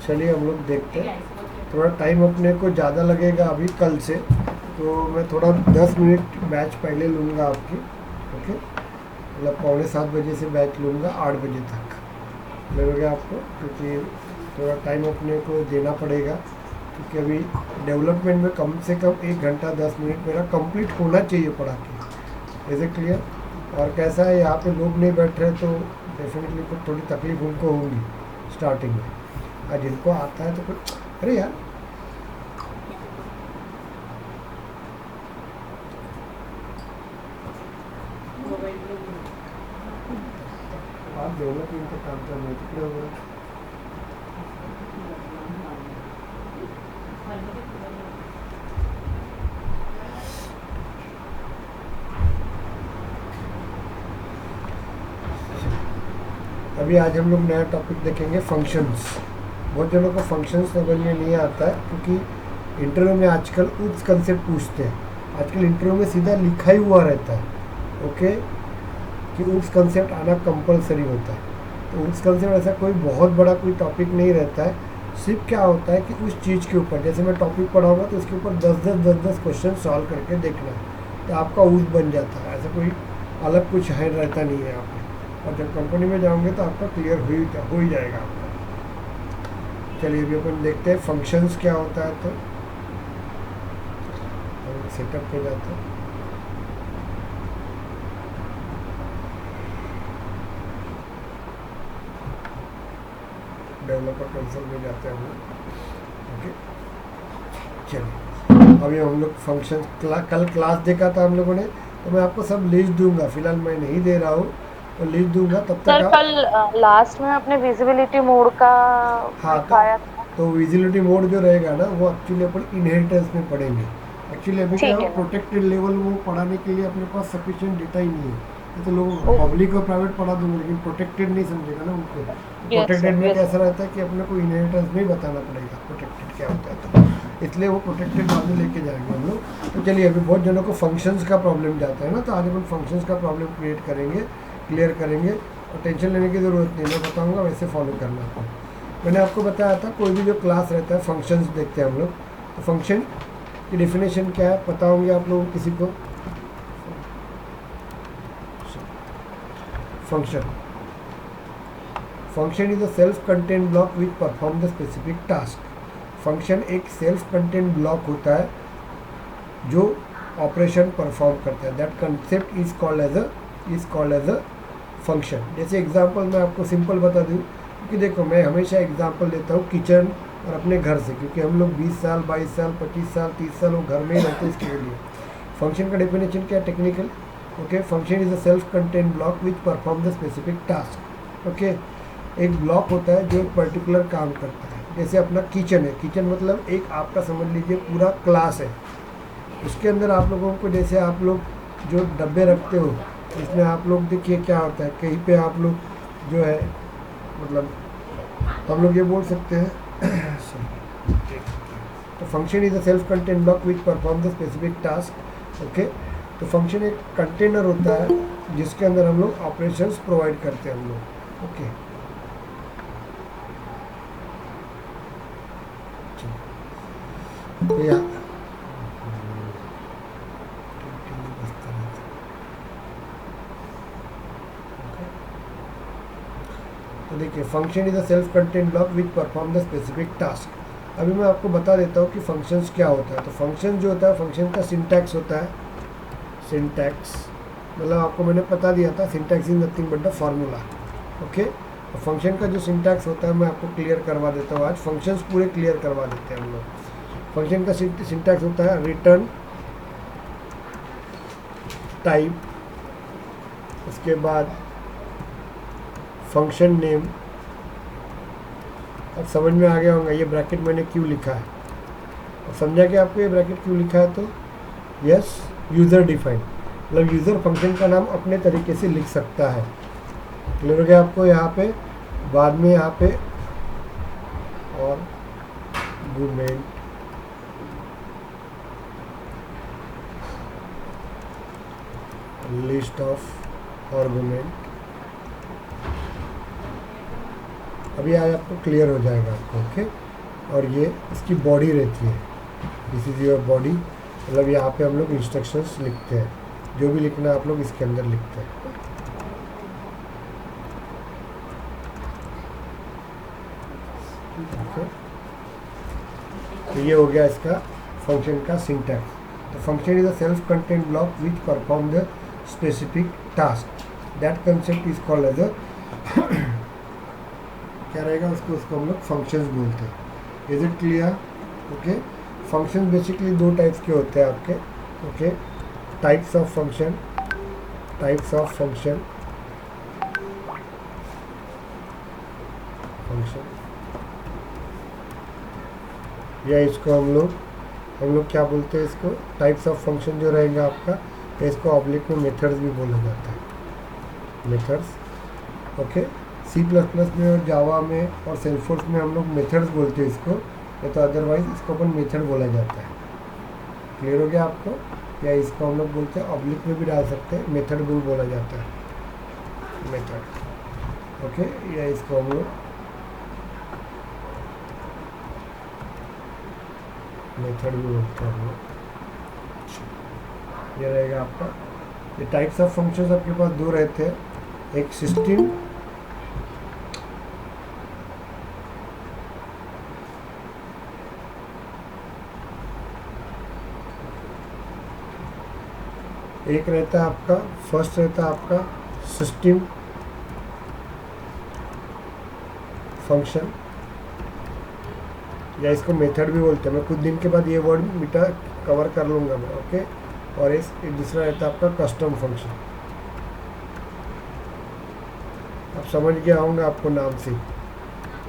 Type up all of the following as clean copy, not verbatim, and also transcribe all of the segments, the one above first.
चलिए हम लोग देखते हैं। थोड़ा टाइम अपने को ज़्यादा लगेगा अभी कल से, तो मैं थोड़ा 10 मिनट बैच पहले लूँगा आपकी। ओके, मतलब 6:45 से बैच लूँगा 8 बजे तक लगेगा आपको, क्योंकि थोड़ा टाइम अपने को देना पड़ेगा, क्योंकि अभी डेवलपमेंट में कम से कम 1 घंटा 10 मिनट मेरा कंप्लीट होना चाहिए पढ़ा के। Is it clear? और कैसा है, यहाँ पे लोग नहीं बैठ रहे तो डेफिनेटली कुछ थोड़ी तकलीफ उनको होगी स्टार्टिंग में, और जिनको आता है तो कुछ, अरे यार आप डेवलपमेंट का काम कर रहे कितने हो गए? अभी आज हम लोग नया टॉपिक देखेंगे, फंक्शंस। बहुत जनों को फंक्शंस समझ में नहीं आता है, क्योंकि इंटरव्यू में आजकल उस कंसेप्ट पूछते हैं। आजकल इंटरव्यू में सीधा लिखा ही हुआ रहता है, ओके, कि उस कंसेप्ट आना कंपलसरी होता है। तो उस कंसेप्ट ऐसा कोई बहुत बड़ा कोई टॉपिक नहीं रहता है। सिर्फ क्या होता है कि उस चीज़ के ऊपर, जैसे मैं टॉपिक पढ़ाऊँगा तो उसके ऊपर 10-10 क्वेश्चन सॉल्व करके देखना है, तो आपका उस बन जाता है। ऐसा कोई अलग कुछ है रहता नहीं है यहाँ पे। और जब कंपनी में जाओगे तो आपका क्लियर हो ही जाएगा आपका। चलिए अभी अपन देखते हैं फंक्शंस क्या होता है। तो सेटअप पे जाते हैं, डेवलपर कंसोल में जाते हैं हम लोग। ओके, चलिए अभी हम लोग फंक्शन कल क्लास देखा था हम लोगों ने, तो मैं आपको सब लिस्ट दूंगा। फिलहाल मैं नहीं दे रहा हूँ, तो लिस्ट दूंगा तब तक सर आप। कल लास्ट में आपने विजिबिलिटी मोड का हाँ, दिखाया था। तो विजिबिलिटी मोड जो रहेगा ना, वो एक्चुअली अपन इनहेरिटेंस में पढ़ेंगे। एक्चुअली अभी क्या ठीक हो, है ना। प्रोटेक्टेड लेवल वो पढ़ाने के लिए अपने पास सफिशिएंट डेटा ही नहीं है। ये तो लोग ओ पब्लिक और प्राइवेट पढ़ा दूंगे, लेकिन प्रोटेक्टेड नहीं समझेगा ना उनको। यस प्रोटेक्टेड सर, में यस कैसा सर। रहता है कि अपने को इनहेरिटेंस में ही बताना पड़ेगा प्रोटेक्टेड क्या होता है, तो इसलिए वो प्रोटेक्टेड बाद में लेके जाएंगे हम लोग। तो चलिए, अभी बहुत जनों को फंक्शंस का प्रॉब्लम जाता है ना, तो आज अपन फंक्शंस का प्रॉब्लम क्रिएट करेंगे, क्लियर करेंगे। और टेंशन लेने की ज़रूरत नहीं, मैं बताऊँगा वैसे फॉलो करना आपको। मैंने आपको बताया था कोई भी जो क्लास रहता है, फंक्शंस देखते हैं हम लोग। तो फंक्शन की डेफिनेशन क्या है पता होंगे आप लोगों किसी को? Function function is a self content block which perform the specific task. Function एक सेल्फ कंटेंट ब्लॉक होता है जो ऑपरेशन परफॉर्म करता है। That concept is called as a function. जैसे एग्जांपल मैं आपको सिंपल बता दूं, क्योंकि देखो मैं हमेशा एग्जांपल देता हूँ किचन और अपने घर से, क्योंकि हम लोग 20 साल 22 साल 25 साल 30 साल वो घर में ही रहते हैं। इसके लिए फंक्शन का डेफिनेशन क्या है, technical. Okay, function is a self content block which perform the specific task. Okay, एक ब्लॉक होता है जो एक पर्टिकुलर काम करता है। जैसे अपना किचन है, किचन मतलब एक आपका समझ लीजिए पूरा क्लास है। उसके अंदर आप लोगों को, जैसे आप लोग जो डब्बे रखते हो, इसमें आप लोग देखिए क्या होता है, कहीं पे आप लोग जो है, मतलब हम लोग ये बोल सकते हैं तो function is a self content block which perform the specific task. Okay, तो फंक्शन एक कंटेनर होता है जिसके अंदर हम लोग ऑपरेशंस प्रोवाइड करते हैं हम लोग। ओके, तो या तो देखिए, function is a self content block which perform the specific task. अभी मैं आपको बता देता हूँ कि फंक्शंस क्या होता है। तो फंक्शन जो होता है, फंक्शन का सिंटैक्स होता है। सिंटैक्स मतलब आपको मैंने बता दिया था, syntax is nothing but the formula. Okay, तो फंक्शन का जो सिंटैक्स होता है मैं आपको क्लियर करवा देता हूँ आज। फंक्शंस पूरे क्लियर करवा देते हैं हम लोग। फंक्शन का सिंटैक्स होता है रिटर्न टाइप, उसके बाद फंक्शन नेम। अब समझ में आ गया होगा ये ब्रैकेट मैंने क्यों लिखा है, और समझा कि आपको ये ब्रैकेट क्यों लिखा है। तो यस, यूज़र डिफाइन, मतलब यूज़र फंक्शन का नाम अपने तरीके से लिख सकता है। क्लियर हो गया आपको यहाँ पे? बाद में यहाँ पे और आर्गुमेंट, लिस्ट ऑफ आर्गुमेंट अभी आज आपको क्लियर हो जाएगा आपको। ओके, और ये इसकी बॉडी रहती है, दिस इज़ योर बॉडी, मतलब यहाँ पे हम लोग इंस्ट्रक्शंस लिखते हैं, जो भी लिखना आप लोग इसके अंदर लिखते हैं। ओके, तो ये हो गया इसका फंक्शन का सिंटैक्स। तो function is a self content block which perform the specific task, that concept is called as a क्या रहेगा उसको हम लोग फंक्शंस बोलते हैं। Is it clear? Okay, function basically दो टाइप्स के होते हैं आपके। Okay, types of function, types of function, function, या इसको हम लोग क्या बोलते हैं, इसको टाइप्स ऑफ फंक्शन जो रहेगा आपका, इसको ऑब्लिक में मेथड्स भी बोला जाता है, methods. Okay, C plus plus में और जावा में और सेल्सफोर्स में हम लोग मेथड्स बोलते हैं इसको, या तो अदरवाइज इसको अपन मेथड बोला जाता है। क्लियर हो गया आपको? या इसको हम लोग बोलते हैं, ऑब्लिक में भी डाल सकते हैं, मेथड भी बोला जाता है, मेथड। ओके, या इसको हम लोग मेथड भी बोलते हैं हम लोग। ये रहेगा आपका। ये टाइप्स ऑफ फंक्शंस आपके पास दो रहते हैं, एक सिस्टम, एक रहता है आपका, फर्स्ट रहता है आपका सिस्टम फंक्शन, या इसको मेथड भी बोलते हैं। मैं कुछ दिन के बाद ये वर्ड मिटा कवर कर लूँगा मैं। ओके, और एक दूसरा रहता है आपका कस्टम फंक्शन। अब समझ गया होंगे आपको नाम से।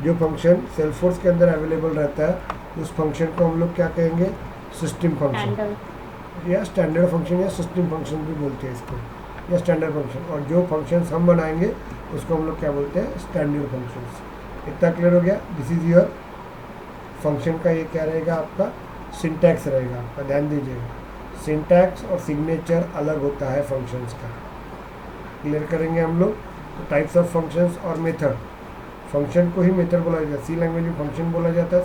जो फंक्शन सेल्सफोर्स के अंदर अवेलेबल रहता है उस फंक्शन को हम लोग क्या कहेंगे, सिस्टम फंक्शन, या स्टैंडर्ड फंक्शन, या सिस्टम फंक्शन भी बोलते हैं इसको, या स्टैंडर्ड फंक्शन। और जो फंक्शंस हम बनाएंगे उसको हम लोग क्या बोलते हैं, स्टैंडर्ड फंक्शंस। इतना क्लियर हो गया? दिस इज योर फंक्शन का ये क्या रहेगा आपका, सिंटैक्स रहेगा आपका। ध्यान दीजिएगा, सिंटैक्स और सिग्नेचर अलग होता है फंक्शंस का। क्लियर करेंगे हम लोग। तो टाइप्स ऑफ फंक्शंस और मेथड, फंक्शन को ही मेथड बोला जाता है, सी लैंग्वेज में फंक्शन बोला जाता है।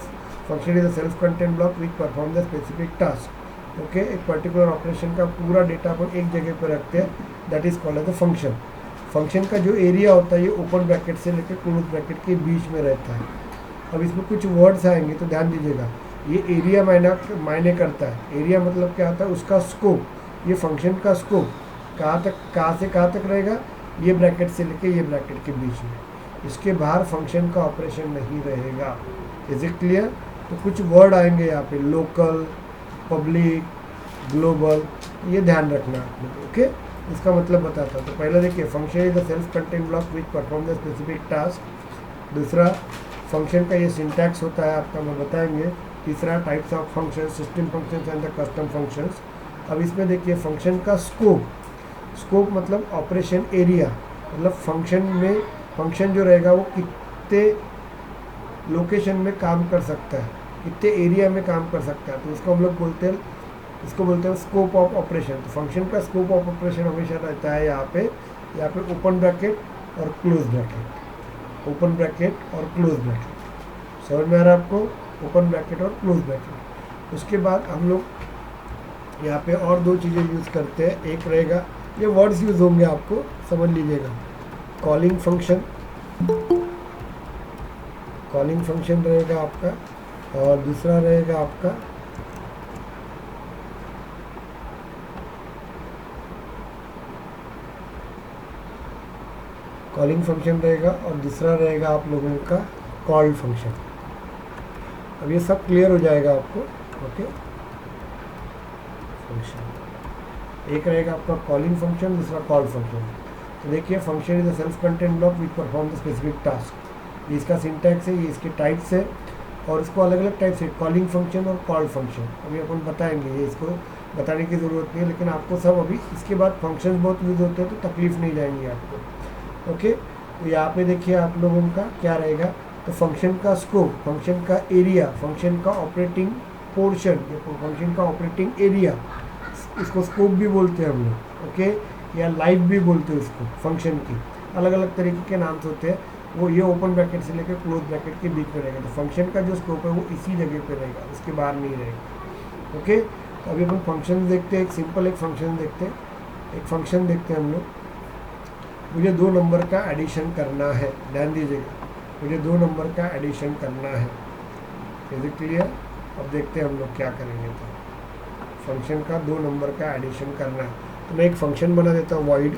Function is a self content block which perform the specific task. Okay, एक पर्टिकुलर ऑपरेशन का पूरा डेटा अपन एक जगह पर रखते हैं, that is called as a function. Function का जो एरिया होता है ये ओपन ब्रैकेट से लेकर क्लोज ब्रैकेट के बीच में रहता है। अब इसमें कुछ वर्ड्स आएंगे तो ध्यान दीजिएगा। ये एरिया मायने करता है। एरिया मतलब क्या होता है, उसका स्कोप, ये फंक्शन का स्कोप कहाँ से कहाँ तक रहेगा, ये ब्रैकेट से लेके ये ब्रैकेट के बीच में। इसके बाहर फंक्शन का ऑपरेशन नहीं रहेगा। Is it clear? तो कुछ वर्ड आएंगे यहाँ पे, लोकल, पब्लिक, ग्लोबल, ये ध्यान रखना आपने। ओके, इसका मतलब बताता हूँ। तो पहले देखिए, function is the self content block which perform the specific task. दूसरा, फंक्शन का ये सिंटैक्स होता है आपका, मैं बताएंगे। तीसरा, types of function, system functions and the custom functions. अब इसमें देखिए, फंक्शन का स्कोप, स्कोप मतलब ऑपरेशन एरिया, मतलब फंक्शन जो रहेगा वो कितने लोकेशन में काम कर सकता है, कितने एरिया में काम कर सकता है, तो उसको हम लोग बोलते हैं स्कोप ऑफ ऑपरेशन। तो फंक्शन का स्कोप ऑफ ऑपरेशन हमेशा रहता है यहाँ पे ओपन ब्रैकेट और क्लोज ब्रैकेट, ओपन ब्रैकेट और क्लोज ब्रैकेट। समझ में आ रहा है आपको? ओपन ब्रैकेट और क्लोज ब्रैकेट। उसके बाद हम लोग यहाँ पे और दो चीज़ें यूज़ करते हैं। एक रहेगा, ये वर्ड्स यूज़ होंगे आपको समझ लीजिएगा, कॉलिंग फंक्शन, कॉलिंग फंक्शन रहेगा आपका, और दूसरा रहेगा आपका कॉलिंग फंक्शन रहेगा, और दूसरा रहेगा आप लोगों का कॉल्ड फंक्शन। अब ये सब क्लियर हो जाएगा आपको। ओके, फंक्शन एक रहेगा आपका कॉलिंग फंक्शन, दूसरा कॉल फंक्शन। तो देखिए, function is a self content block which perform the specific task. ये इसका सिंटैक्स है, ये इसके टाइप्स है, और इसको अलग अलग टाइप्स है, कॉलिंग फंक्शन और कॉल फंक्शन। अभी अपन बताएंगे, ये इसको बताने की ज़रूरत नहीं है, लेकिन आपको सब अभी इसके बाद फंक्शन बहुत यूज़ होते हैं तो तकलीफ नहीं जाएंगी आपको। ओके, तो यहाँ पे देखिए आप लोगों का क्या रहेगा, तो फंक्शन का स्कोप, फंक्शन का एरिया, फंक्शन का ऑपरेटिंग पोर्शन, फंक्शन का ऑपरेटिंग एरिया, इसको स्कोप भी बोलते हैं हम लोग। ओके, या लाइफ भी बोलते हैं उसको, फंक्शन की अलग अलग तरीके के नाम होते हैं। वो ये ओपन ब्रैकेट से लेकर क्लोज ब्रैकेट के बीच में रहेगा। तो फंक्शन का जो स्कोप है वो इसी जगह पे रहेगा, उसके बाहर नहीं रहेगा। ओके, तो अभी अपन फंक्शन देखते हैं। एक सिंपल एक फंक्शन देखते हैं, एक फंक्शन देखते हैं हम लोग। मुझे 2 नंबर का एडिशन करना है, ध्यान दीजिएगा, मुझे 2 नंबर का एडिशन करना है। Is it clear? अब देखते हैं हम लोग क्या करेंगे। तो फंक्शन का 2 नंबर का एडिशन करना है, तो मैं एक फंक्शन बना देता हूँ, वॉइड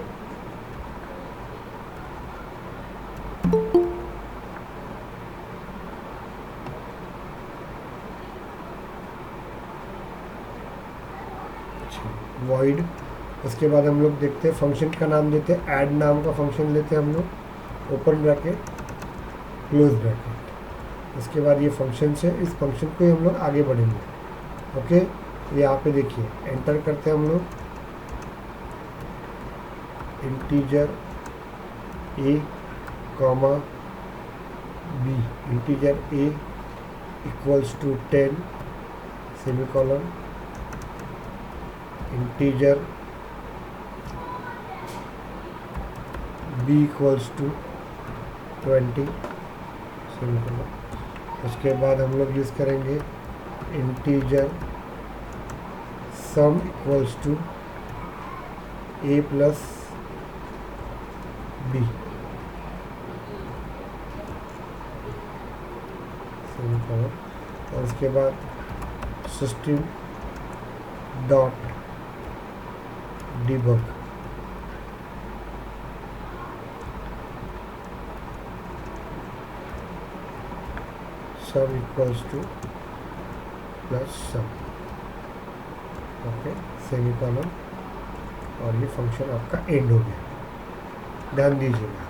वॉइड। उसके बाद हम लोग देखते हैं फंक्शन का नाम देते हैं, ऐड नाम का फंक्शन लेते हैं हम लोग, ओपन ब्रैकेट क्लोज ब्रैकेट। उसके बाद ये फंक्शन से इस फंक्शन को ही हम लोग आगे बढ़ेंगे। ओके, ये यहाँ पे देखिए, एंटर करते हैं हम लोग, integer a comma b, integer a equals to 10 semicolon, integer b equals to 20 semicolon. उसके बाद हम लोग यूज़ करेंगे integer sum equals to a plus b semicolon. और उसके बाद system dot debug sum equals to plus sum। Okay, semicolon, और ये फंक्शन आपका एंड हो गया। ध्यान दीजिएगा,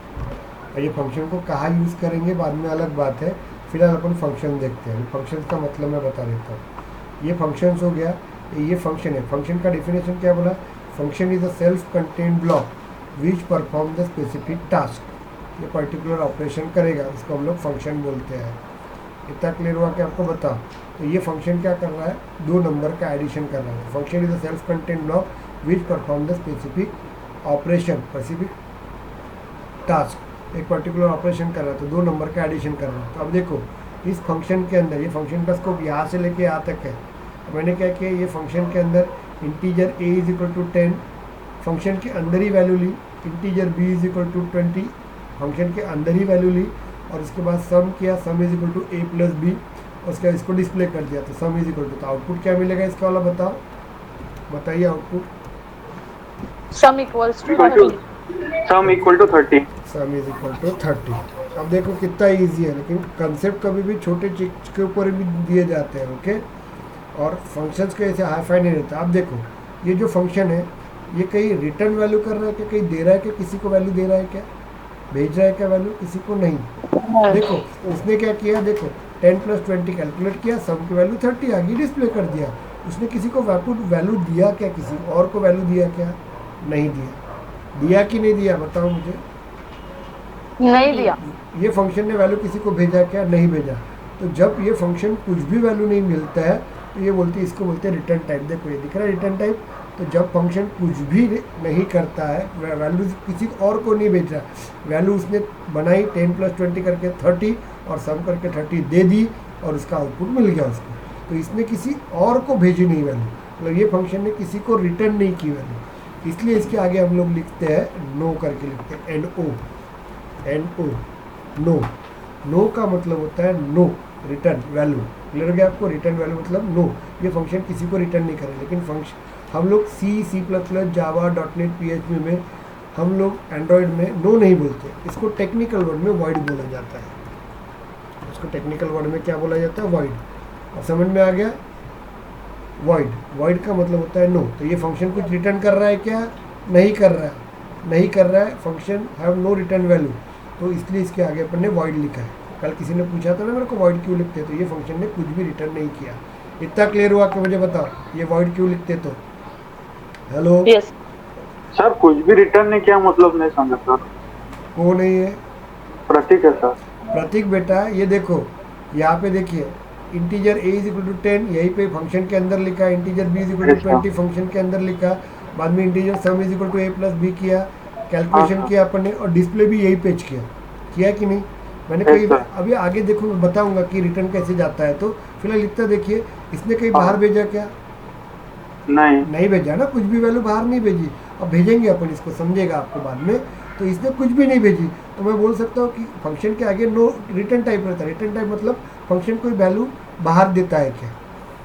और ये फंक्शन को कहाँ यूज़ करेंगे बाद में अलग बात है, फिलहाल अपन फंक्शन देखते हैं। फंक्शन का मतलब मैं बता देता हूँ। ये फंक्शन हो गया, ये फंक्शन है। फंक्शन का डेफिनेशन क्या बोला? Function is a self contained block which perform the specific task. ये पर्टिकुलर ऑपरेशन करेगा, इसको हम लोग फंक्शन बोलते हैं। इतना क्लियर हुआ कि आपको बता। तो ये फंक्शन क्या कर रहा है? 2 नंबर का एडिशन कर रहा है। Function is a self contained block which perform the specific operation, specific task, एक पर्टिकुलर ऑपरेशन कर रहा है, तो 2 नंबर का एडिशन कर रहा है। तो अब देखो, इस फंक्शन के अंदर, ये फंक्शन का स्कोप यहाँ से लेके यहाँ तक है। मैंने क्या किया, ये फंक्शन के अंदर integer a is equal to 10, function के अंदर ही वैल्यू ली, integer b is equal to 20, function के अंदर ही वैल्यू ली, और उसके बाद सम किया, sum is equal to a plus b, उसका इसको डिस्प्ले कर दिया, तो सम इज इक्वल टू। तो आउटपुट क्या मिलेगा इसका वाला, बताओ, बताइए output. Sum equals to 30। Sum equal to 30। Sum is equal to 30। अब देखो कितना इजी है, लेकिन कंसेप्ट कभी भी छोटे चीज के ऊपर भी दिए जाते हैं। ओके, और फंक्शंस के ऐसे हाईफाई नहीं रहता। अब देखो, ये जो फंक्शन है, ये कहीं रिटर्न वैल्यू कर रहा है क्या, कहीं दे रहा है क्या, किसी को वैल्यू दे रहा है क्या, भेज रहा है क्या वैल्यू, किसी को नहीं। देखो उसने क्या किया, देखो 10 प्लस 20 कैलकुलेट किया, सम की वैल्यू 30 आ गई, डिस्प्ले कर दिया। उसने किसी को वैल्यू दिया क्या, किसी और को वैल्यू दिया क्या? नहीं दिया। दिया कि नहीं दिया, बताओ मुझे। नहीं दिया। ये फंक्शन ने वैल्यू किसी को भेजा क्या? नहीं भेजा। तो जब ये फंक्शन कुछ भी वैल्यू नहीं मिलता है, तो ये बोलते हैं, इसको बोलते हैं रिटर्न टाइप। देखो ये दिख रहा है रिटर्न टाइप। तो जब फंक्शन कुछ भी नहीं करता है, वैल्यू किसी और को नहीं भेज रहा, वैल्यू उसने बनाई 10 प्लस 20 करके 30 और सम करके 30 दे दी, और उसका आउटपुट मिल गया उसको। तो इसने किसी और को भेजी नहीं वैल्यू, मतलब ये फंक्शन ने किसी को रिटर्न नहीं की वैल्यू। इसलिए इसके आगे हम लोग लिखते हैं नो करके लिखते हैं, एन ओ, नो। नो का मतलब होता है नो, रिटर्न वैल्यू। क्लियर हो गया आपको? रिटर्न वैल्यू मतलब नो। ये फंक्शन किसी को रिटर्न नहीं करे। लेकिन फंक्शन हम लोग सी प्लस प्लस, जावा, .NET, PHP में हम लोग एंड्रॉयड में नो नहीं बोलते, इसको टेक्निकल वर्ड में वॉइड बोला जाता है। इसको टेक्निकल वर्ड में क्या बोला जाता है? वॉइड। और समझ में आ गया? वॉइड, वॉइड का मतलब होता है नो। तो ये फंक्शन कुछ रिटर्न कर रहा है क्या? नहीं कर रहा है, नहीं कर रहा है। Function have no return value, तो इसलिए इसके आगे अपन ने वॉइड लिखा है। कल किसी ने पूछा था ना मेरे को वॉइड क्यों लिखते, तो ये फंक्शन ने कुछ भी रिटर्न नहीं किया। इतना क्लियर हुआ कि मुझे बताओ ये वॉइड क्यों लिखते? तो हेलो यस सर, कुछ भी रिटर्न नहीं किया मतलब नहीं समझा सर। कौन है ये? प्रतीक है सर। प्रतीक बेटा, ये देखो यहाँ पे देखिए, integer a is equal to 10 यहीं पे फंक्शन के अंदर लिखा, integer b is equal to 20 function के अंदर लिखा, बाद में integer sum is equal to a plus b किया, कैलकुलेशन किया अपन ने, और डिस्प्ले भी यही पेज किया कि नहीं? मैंने Yes, कई sir. अभी आगे देखो मैं बताऊंगा कि रिटर्न कैसे जाता है। तो फिलहाल इतना देखिए, इसने कहीं हाँ। बाहर भेजा क्या? नहीं। नहीं भेजा ना, कुछ भी वैल्यू बाहर नहीं भेजी। अब भेजेंगे अपन इसको, समझेगा आपको बाद में। तो इसने कुछ भी नहीं भेजी, तो मैं बोल सकता हूँ कि फंक्शन के आगे नो रिटर्न टाइप रहता है। रिटर्न टाइप मतलब फंक्शन कोई वैल्यू बाहर देता है क्या?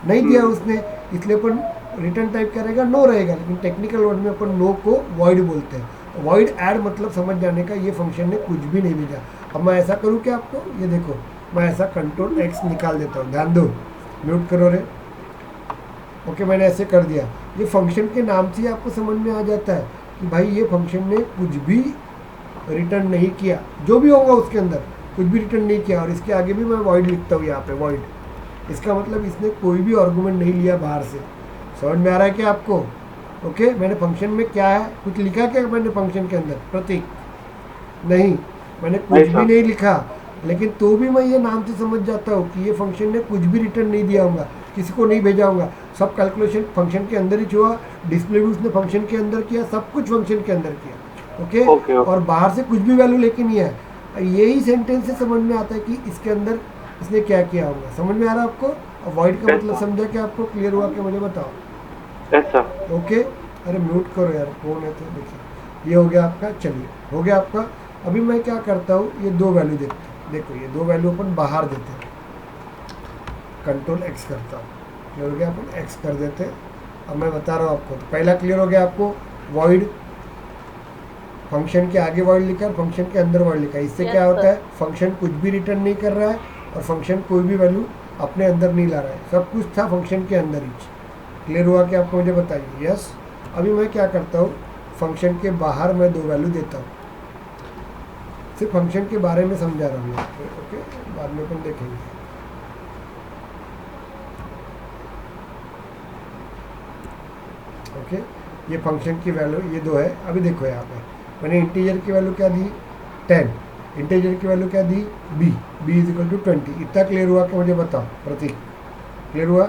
नहीं दिया उसने, इसलिए अपन रिटर्न टाइप क्या रहेगा? नो रहेगा। लेकिन टेक्निकल वर्ड में अपन नो को वॉइड बोलते हैं। वॉइड ऐड मतलब समझ जाने का, ये फंक्शन ने कुछ भी नहीं भेजा। अब मैं ऐसा करूँ क्या आपको? ये देखो, मैं ऐसा कंट्रोल एक्स निकाल देता हूँ, ध्यान दो, म्यूट करो रे। ओके, मैंने ऐसे कर दिया। ये फंक्शन के नाम से ही आपको समझ में आ जाता है कि भाई ये फंक्शन ने कुछ भी रिटर्न नहीं किया, जो भी होगा उसके अंदर कुछ भी रिटर्न नहीं किया। और इसके आगे भी मैं वॉइड लिखता हूँ यहाँ पे, वॉइड। इसका मतलब इसने कोई भी आर्गुमेंट नहीं लिया बाहर से। समझ में आ रहा है क्या आपको? ओके, मैंने फंक्शन में क्या है, कुछ लिखा क्या मैंने फंक्शन के अंदर? प्रतीक नहीं, मैंने कुछ नहीं, भी सर। नहीं लिखा। लेकिन तो भी मैं ये नाम से समझ जाता हूँ कि ये फंक्शन ने कुछ भी रिटर्न नहीं दिया होगा, किसी को नहीं भेजा होगा। सब कैलकुलेशन फंक्शन के अंदर ही हुआ, डिस्प्ले भी उसने फंक्शन के अंदर किया, सब कुछ फंक्शन के अंदर किया। Okay, okay, okay. और बाहर से कुछ भी वैल्यू लेके नहीं आया। यही सेंटेंस से समझ में आता है कि इसके अंदर इसने क्या किया होगा। समझ में आ रहा है आपको? अवॉइड का Yes, मतलब sir. समझा क्या आपको? क्लियर हुआ कि मुझे बताओ? Yes sir. ओके, अरे म्यूट करो यार, कौन है? तो देखिए, ये हो गया आपका। चलिए, हो गया आपका। अभी मैं क्या करता हूँ, ये दो वैल्यू देखते हैं। देखो, ये दो वैल्यू अपन बाहर देते हैं, कंट्रोल एक्स करता हूँ। क्लियर हो गया? अपन एक्स कर देते हैं। अब मैं बता रहा हूँ आपको, तो पहला क्लियर हो गया आपको, वॉइड। फंक्शन के आगे वॉइड लिखा है, फंक्शन के अंदर वॉइड लिखा है। इससे Yes, क्या होता sir. है? फंक्शन कुछ भी रिटर्न नहीं कर रहा है और फंक्शन कोई भी वैल्यू अपने अंदर नहीं ला रहा है। सब कुछ था फंक्शन के अंदर ही। क्लियर हुआ कि आपको? मुझे बताइए। यस। अभी मैं क्या करता हूँ, फंक्शन के बाहर मैं दो वैल्यू देता हूँ। सिर्फ फंक्शन के बारे में समझा रहा हूँ मैं। ओके, बाद में अपन देखेंगे। ओके, ये फंक्शन की वैल्यू ये दो है। अभी देखो यहाँ पे मैंने इंटीजर की वैल्यू क्या दी? 10। इंटीजर की वैल्यू क्या दी? b। b is equal to 20। इतना क्लियर हुआ कि मुझे बताओ प्रतीक? क्लियर हुआ?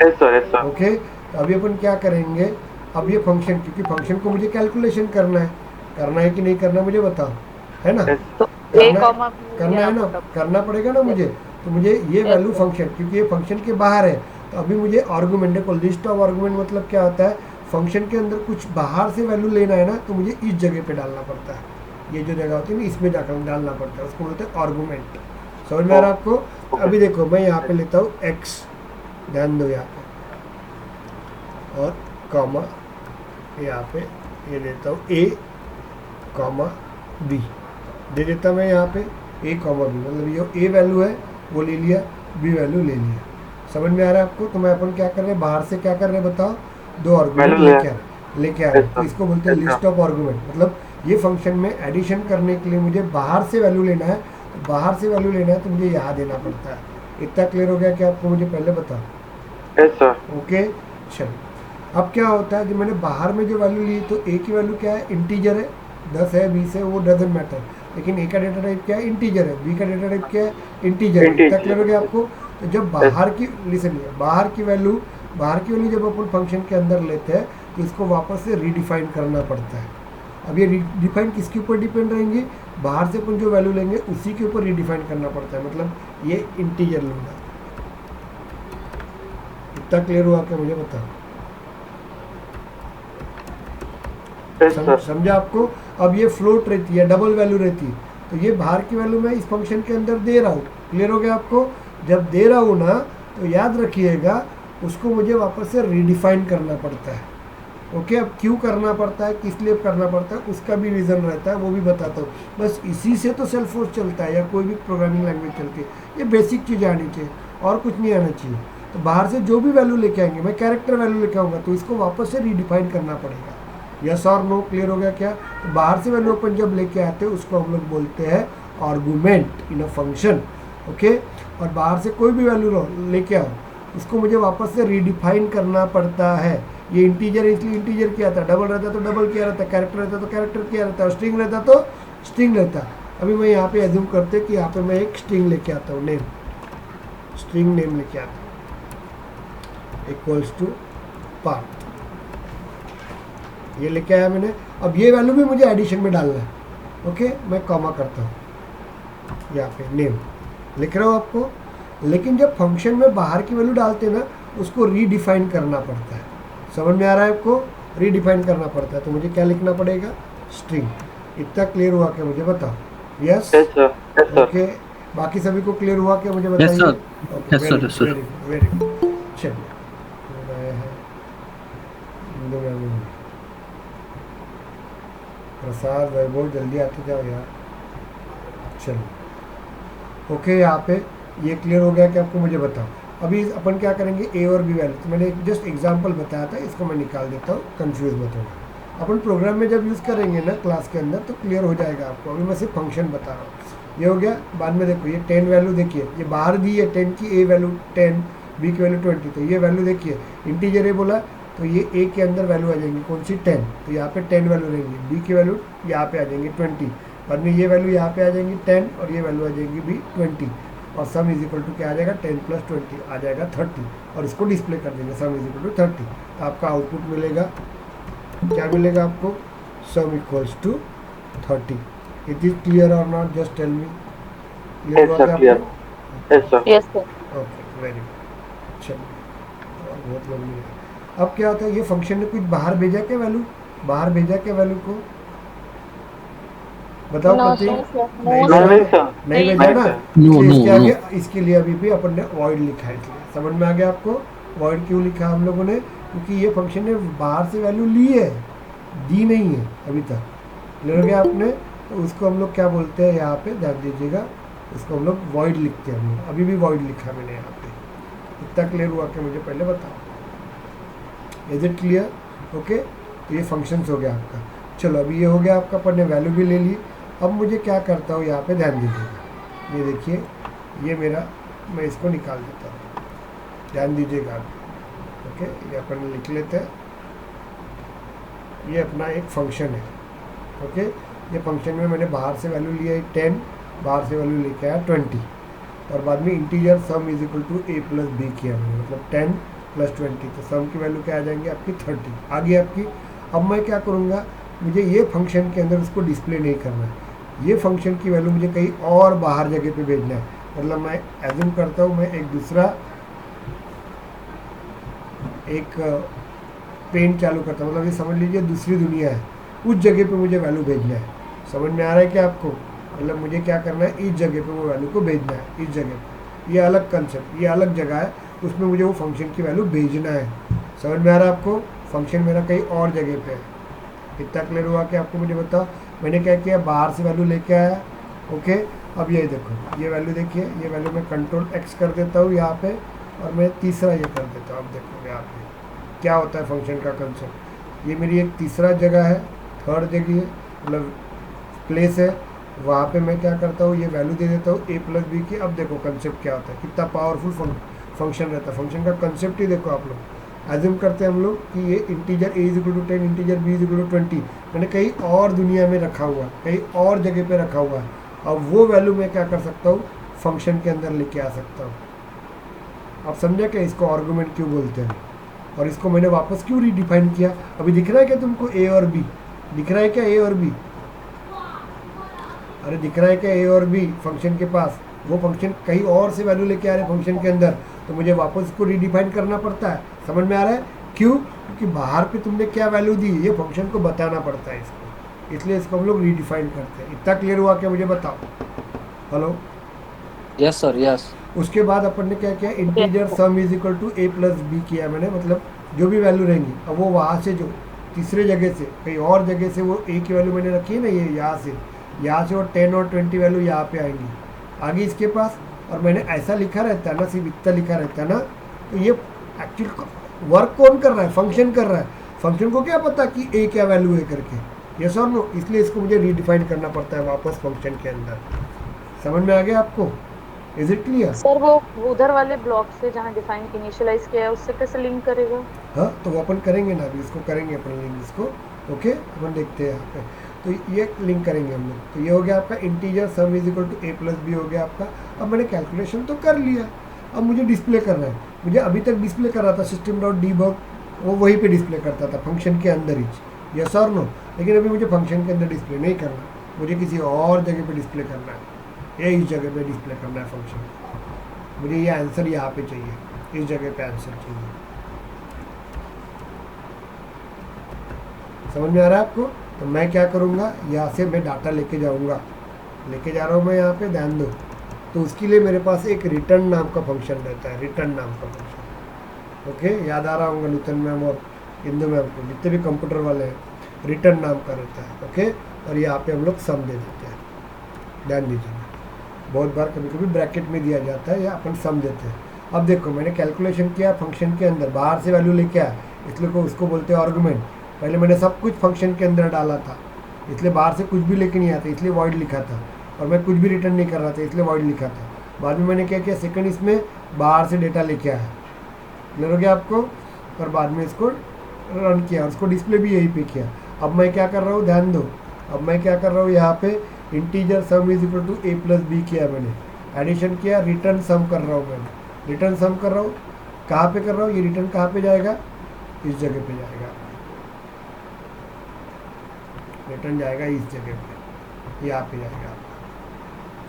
Yes sir, yes sir. Okay, तो अभी अपन क्या करेंगे, अब ये फंक्शन, क्योंकि फंक्शन को मुझे कैलकुलेशन करना है कि नहीं करना, मुझे बताओ, है ना? यस। तो ए करना कॉमा करना है ना, करना पड़ेगा ना मुझे। तो मुझे ये वैल्यू फंक्शन, क्योंकि ये फंक्शन के बाहर है, तो अभी मुझे आर्गुमेंट को, लिस्ट ऑफ आर्गुमेंट मतलब क्या होता है? फंक्शन के अंदर कुछ बाहर से वैल्यू लेना है ना, तो मुझे इस जगह पे डालना पड़ता है। ये जो जगह होती है ना, इसमें जाकर डालना पड़ता है, उसको बोलते हैं आर्गुमेंट। समझ में आ रहा है आपको? अभी देखो, मैं यहाँ पे लेता हूँ एक्स, ध्यान दो यहाँ पे, और कॉमा यहाँ पे ये देता हूँ ए कॉमा बी, दे देता मैं यहाँ पे ए कॉमा बी। मतलब ये ए वैल्यू है वो ले लिया, बी वैल्यू ले लिया। समझ में आ रहा है आपको? तो मैं अपन क्या कर रहे हैं, बाहर से क्या कर रहे हैं बताओ? दो आर्गुमेंट लेके आ रहे हैं। तो इसको बोलते हैं लिस्ट ऑफ आर्गुमेंट। मतलब ये फंक्शन में एडिशन करने के लिए मुझे बाहर से वैल्यू लेना है, तो बाहर से वैल्यू लेना है तो मुझे यहाँ देना पड़ता है। इतना क्लियर हो गया कि आपको? मुझे पहले बताओ। Yes sir. ओके, चलो। अब क्या होता है, जब मैंने बाहर में जो वैल्यू ली, तो ए की वैल्यू क्या है? इंटीजर है, 10 है, 20 है, वो डजंट मैटर। लेकिन ए का डेटा टाइप क्या है? इंटीजर है। बी का डेटा टाइप क्या है? इंटीजर है। इतना क्लियर हो गया आपको? तो जब बाहर की, लिसन, बाहर की वैल्यू जब अपन फंक्शन के अंदर लेते हैं, तो इसको वापस से रीडिफाइन करना पड़ता है। अब ये रीडिफाइन किसके ऊपर डिपेंड रहेंगे? बाहर से अपन जो वैल्यू लेंगे उसी के ऊपर रीडिफाइन करना पड़ता है। मतलब ये इंटीजर लूँगा। इतना क्लियर हुआ क्या? मुझे बताओ। Yes sir. समझा आपको? अब ये फ्लोट रहती है, डबल वैल्यू रहती है, तो ये बाहर की वैल्यू मैं इस फंक्शन के अंदर दे रहा हूँ। क्लियर हो गया आपको? जब दे रहा हूँ ना, तो याद रखिएगा उसको मुझे वापस से रीडिफाइन करना पड़ता है। ओके, अब क्यों करना पड़ता है, किस लिए करना पड़ता है, उसका भी रीज़न रहता है, वो भी बताता हूँ। बस इसी से तो सेल्सफोर्स चलता है या कोई भी प्रोग्रामिंग लैंग्वेज चलती है। ये बेसिक चीज़ आनी चाहिए और कुछ नहीं आना चाहिए। तो बाहर से जो भी वैल्यू लेके आएंगे, मैं कैरेक्टर वैल्यू लेके आऊँगा, तो इसको वापस से रीडिफाइन करना पड़ेगा। यस और नो? क्लियर हो गया क्या? तो बाहर से वैल्यू अपन जब लेके आते हैं उसको हम लोग बोलते हैं argument in a function. Okay, और बाहर से कोई भी वैल्यू लेके आओ, उसको मुझे वापस से रीडिफाइन करना पड़ता है। ये इंटीजर है इसलिए इंटीजर किया था, डबल रहता तो डबल किया रहता, कैरेक्टर रहता तो कैरेक्टर किया रहता, और स्ट्रिंग रहता तो स्ट्रिंग रहता। अभी मैं यहाँ पे एज्यूम करते कि यहाँ पे मैं एक स्ट्रिंग लेके आता हूँ, नेम, स्ट्रिंग नेम लेके आता हूँ, इक्वल्स टू पार्ट, ये लेके आया मैंने। अब ये वैल्यू भी मुझे एडिशन में डालना है। ओके, मैं कॉमा करता हूँ। यहाँ पे नेम लिख रहा हूँ आपको। लेकिन जब फंक्शन में बाहर की वैल्यू डालते हैं ना, उसको रीडिफाइन करना पड़ता है। समझ में आ रहा है आपको? रीडिफाइन करना पड़ता है। तो मुझे क्या लिखना पड़ेगा? स्ट्रिंग। इतना क्लियर हुआ क्या मुझे बताओ? Yes yes sir, yes sir. Okay. बाकी सभी को क्लियर हुआ क्या मुझे Yes, बताइए? sir. Okay, Yes, sir. Yes, sir. Very good, very good. चलिए, बनाया है प्रसाद, वैभव, जल्दी आते जाओ यार। चलो ओके, यहाँ पे ये क्लियर हो गया कि आपको? मुझे बताओ अभी अपन क्या करेंगे, ए और बी वैल्यू। तो मैंने जस्ट एग्जांपल बताया था, इसको मैं निकाल देता हूँ, कंफ्यूज मत होगा। अपन प्रोग्राम में जब यूज़ करेंगे ना क्लास के अंदर तो क्लियर हो जाएगा आपको। अभी मैं सिर्फ फंक्शन बता रहा हूँ। ये हो गया। बाद में देखो ये 10 वैल्यू देखिए, ये बाहर दी है 10 की, ए वैल्यू 10, बी की वैल्यू 20। तो ये वैल्यू देखिए, इंटीजर ए बोला तो ये ए के अंदर वैल्यू आ जाएंगी कौन सी? 10। तो यहाँ पे 10 वैल्यू रहेंगी। बी की वैल्यू यहाँ पे आ जाएंगी 20। बाद में ये वैल्यू यहाँ पे आ जाएंगी 10 और ये वैल्यू आ जाएगी भी 20। और सम इज इक्वल टू क्या आ जाएगा? 10 प्लस 20 आ जाएगा 30। और इसको डिस्प्ले कर देंगे सम इज इक्वल टू 30। तो आपका आउटपुट मिलेगा, क्या मिलेगा आपको? Sum equals to 30। It is clear और not? Just tell me. Clear yes हुआ सर, क्या क्लियर। आपको? Yes sir. Yes, sir. Okay, very good. चलिए, और बहुत लोग नहीं है। अब क्या होता है, ये फंक्शन ने कुछ बाहर भेजा क्या वैल्यू? बाहर भेजा क्या वैल्यू को? बताओ No, प्रतीक। sir. नहीं No, नहीं, भेजा नहीं ना? सर। नहीं नहीं, भेजा ना? No, इसलिए no, इसके no. आगे, इसके लिए अभी भी अपन ने वॉइड लिखा है। इसलिए समझ में आ गया आपको वॉइड क्यों लिखा हम लोगों ने? क्योंकि ये फंक्शन ने बाहर से वैल्यू ली है, दी नहीं है अभी तक। ले गया आपने? तो उसको हम लोग क्या बोलते हैं यहाँ पे, ध्यान दीजिएगा, उसको हम लोग वॉइड लिखते हैं। हम लोग अभी भी वॉइड लिखा मैंने यहाँ पे। इतना क्लियर हुआ कि मुझे पहले बताओ। Is it clear? ओके, तो ये फंक्शंस हो गया आपका। चलो अभी ये हो गया आपका, अपन ने वैल्यू भी ले ली। अब मुझे क्या करता हूँ यहाँ पे, ध्यान दीजिएगा। ये देखिए, ये मेरा, मैं इसको निकाल देता हूँ, ध्यान दीजिएगा आप। ओके, ये अपन लिख लेते हैं। ये अपना एक फंक्शन है। ओके, ये फंक्शन में मैंने बाहर से वैल्यू लिया है 10, बाहर से वैल्यू लेके आया 20, और बाद में integer sum is equal to a plus b किया मैंने, मतलब 10 प्लस 20। तो सम की वैल्यू क्या आ जाएंगी आपकी? 30 आ गई आपकी। अब मैं क्या करूँगा, मुझे ये फंक्शन के अंदर उसको डिस्प्ले नहीं करना है। ये फंक्शन की वैल्यू मुझे कहीं और बाहर जगह पे भेजना है। मतलब मैं एज्यूम करता हूँ, मैं एक दूसरा एक पेन चालू करता हूँ, मतलब ये समझ लीजिए दूसरी दुनिया है, उस जगह पे मुझे वैल्यू भेजना है। समझ में आ रहा है क्या आपको? मतलब मुझे क्या करना है, इस जगह पे वो वैल्यू को भेजना है, इस जगह पे। ये अलग कंसेप्ट, ये अलग जगह है, उसमें मुझे वो फंक्शन की वैल्यू भेजना है। समझ में आ रहा है आपको? फंक्शन मेरा कहीं और जगह पे है। इतना क्लियर हुआ कि आपको? मुझे बताओ, मैंने क्या किया, बाहर से वैल्यू लेके आया। ओके, अब ये देखो, ये वैल्यू देखिए, ये वैल्यू मैं कंट्रोल एक्स कर देता हूँ यहाँ पे, और मैं तीसरा ये कर देता हूँ। अब देखो यहाँ पे क्या होता है फंक्शन का कंसेप्ट। ये मेरी एक तीसरा जगह है, थर्ड जगह है, मतलब प्लेस है। वहाँ पे मैं क्या करता हूँ, ये वैल्यू दे देता हूँ ए प्लस बी की। अब देखो कंसेप्ट क्या होता है, कितना पावरफुल फंक्शन रहता है। फंक्शन का कंसेप्ट ही देखो आप लोग। एज्यूम करते हैं हम लोग कि ये integer a is equal to 10, integer b is equal to 20 मैंने कहीं और दुनिया में रखा हुआ है, कहीं और जगह पे रखा हुआ है। अब वो वैल्यू मैं क्या कर सकता हूँ, फंक्शन के अंदर लेके आ सकता हूँ। आप समझे क्या इसको आर्गुमेंट क्यों बोलते हैं, और इसको मैंने वापस क्यों रीडिफाइन किया? अभी दिख रहा है क्या तुमको ए और बी? दिख रहा है क्या ए और बी? अरे दिख रहा है क्या ए और बी फंक्शन के पास? वो फंक्शन कहीं और से वैल्यू लेके आ रहे हैं फंक्शन के अंदर, तो मुझे वापस इसको रीडिफाइन करना पड़ता है। समझ में आ रहा है क्यों? क्योंकि बाहर पे तुमने क्या वैल्यू दी, ये फंक्शन को बताना पड़ता है इसको, इसलिए इसको हम लोग रीडिफाइन करते हैं। इतना क्लियर हुआ क्या मुझे बताओ? हेलो? Yes, sir. Yes. उसके बाद अपन ने क्या किया, integer sum is equal to a plus b किया मैंने, मतलब जो भी वैल्यू रहेंगी, अब वो वहाँ से जो तीसरे जगह से कहीं और जगह से वो ए की वैल्यू मैंने रखी है ना, ये यहाँ से और 10 और 20 वैल्यू यहाँ पे आएंगी आगे इसके पास। और मैंने ऐसा लिखा रहता है ना, सिर्फ इतना लिखा रहता है ना, तो ये एक्चुअली वर्क कौन कर रहा है? फंक्शन कर रहा है। फंक्शन को क्या पता कि ए क्या वैल्यू है करके, यस और नो? इसलिए इसको मुझे रीडिफाइन करना पड़ता है वापस फंक्शन के अंदर। समझ में आ गया आपको? Is it clear? सर वो उधर वाले ब्लॉक से जहाँ डिफाइन इनिशियलाइज किया है उससे कैसे लिंक करेगा? हाँ, तो वो अपन करेंगे ना, अभी इसको करेंगे अपन लिंक इसको। ओके, अपन देखते हैं यहाँ पे, तो ये लिंक करेंगे हम लोग। तो ये हो गया आपका integer sum is equal to a plus b हो गया आपका। अब मैंने कैलकुलेशन तो कर लिया, अब मुझे डिस्प्ले करना है। मुझे अभी तक डिस्प्ले कर रहा था सिस्टम डॉट डीबग, वो वहीं पे डिस्प्ले करता था फंक्शन के अंदर ही, यस और नो? लेकिन अभी मुझे फंक्शन के अंदर डिस्प्ले नहीं करना, मुझे किसी और जगह पे डिस्प्ले करना है। ये इस जगह पे डिस्प्ले करना है फंक्शन। मुझे ये आंसर यहाँ पे चाहिए, इस जगह पे आंसर चाहिए। समझ में आ रहा है आपको? तो मैं क्या करूँगा, यहाँ से मैं डाटा लेके जाऊँगा, लेके जा रहा हूँ मैं यहाँ पे, ध्यान दो। तो उसके लिए मेरे पास एक रिटर्न नाम का फंक्शन रहता है, रिटर्न नाम का फंक्शन। ओके, याद आ रहा होगा नूतन मैम और इंदु मैम को, जितने भी कंप्यूटर वाले हैं, रिटर्न नाम का रहता है। ओके, और यहाँ पे हम लोग सम दे देते हैं, ध्यान दीजिएगा। बहुत बार कभी कभी ब्रैकेट में दिया जाता है या अपन सम देते हैं। अब देखो मैंने कैलकुलेशन किया फंक्शन के अंदर, बाहर से वैल्यू लेके आया, इसलिए को उसको बोलते हैं आर्गुमेंट। पहले मैंने सब कुछ फंक्शन के अंदर डाला था, इसलिए बाहर से कुछ भी लेके नहीं आता, इसलिए वॉइड लिखा था। और मैं कुछ भी रिटर्न नहीं कर रहा था, इसलिए वॉइड लिखा था। बाद में मैंने क्या किया, सेकंड इसमें बाहर से डेटा लेके आया, क्लियर हो गया आपको? और बाद में इसको रन किया और उसको डिस्प्ले भी यहीं पे किया। अब मैं क्या कर रहा हूँ, ध्यान दो। अब मैं क्या कर रहा हूँ, यहाँ पे integer sum is equal to a plus b किया, मैंने एडिशन किया, रिटर्न सम कर रहा हूँ। मैंने रिटर्न सम कर रहा हूँ, कहाँ पे कर रहा हूँ, ये रिटर्न कहाँ पे जाएगा, इस जगह पे जाएगा। रिटर्न जाएगा इस जगह पे, यहाँ पे जाएगा।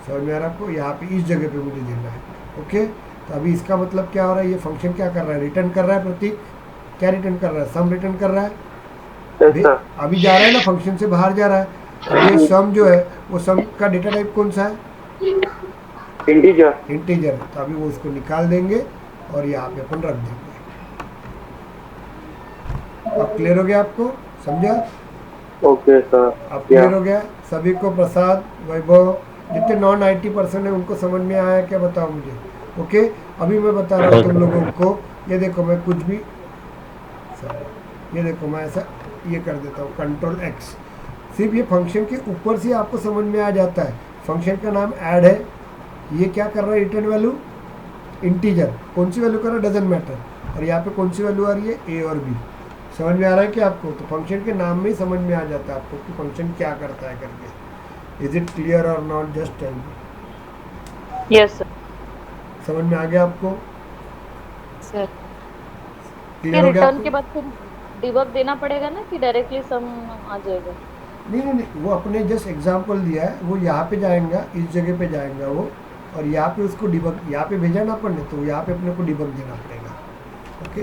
समझ में आ रहा है आपको? यहाँ पे इस जगह पे मुझे देना है। ओके, तो अभी इसका मतलब क्या हो रहा है, ये फंक्शन क्या कर रहा है, रिटर्न कर रहा है। प्रतीक क्या रिटर्न कर रहा है, सम रिटर्न कर रहा है। अभी जा रहा है ना, फंक्शन से बाहर जा रहा है। अब ये सम जो है, वो सम का डेटा टाइप कौन सा है, इंटीजर। इंटीजर। तो अभी वो उसको निकाल देंगे और यहाँ पे अपन रख देंगे। अब क्लियर हो गया आपको, समझा? Okay sir. अब क्लियर हो गया सभी को? प्रसाद, वैभव, जितने नॉन IT पर्सन है उनको समझ में आया क्या, बताओ मुझे। ओके, अभी मैं बता रहा हूँ तुम लोगों को। ये देखो मैं कुछ भी, ये देखो मैं ऐसा ये कर देता हूँ, कंट्रोल X। सिर्फ ये फंक्शन के ऊपर से आपको समझ में आ जाता है। फंक्शन का नाम ऐड है, ये क्या कर रहा है, रिटर्न वैल्यू इंटीजर, कौन सी वैल्यू कर रहा है डजेंट मैटर। और यहाँ पे कौन सी वैल्यू आ रही है, A और B। समझ में आ रहा है कि आपको? तो फंक्शन के नाम में ही समझ में आ जाता है आपको कि फंक्शन क्या करता है करके। इज इट क्लियर और not, just tell me. Yes sir. समझ में आ गया आपको? सर क्लियर हो गया रिटर्न आपको? के बाद फिर डिबग देना पड़ेगा ना कि डायरेक्टली सम आ जाएगा? नहीं, वो अपने जस्ट एग्जांपल दिया है, वो यहाँ पे जाएगा, इस जगह पे जाएगा वो, और यहाँ पे उसको डिबग, यहाँ पे भेजा ना अपन ने, तो यहाँ पे अपने को डिबग देना पड़ेगा। ओके,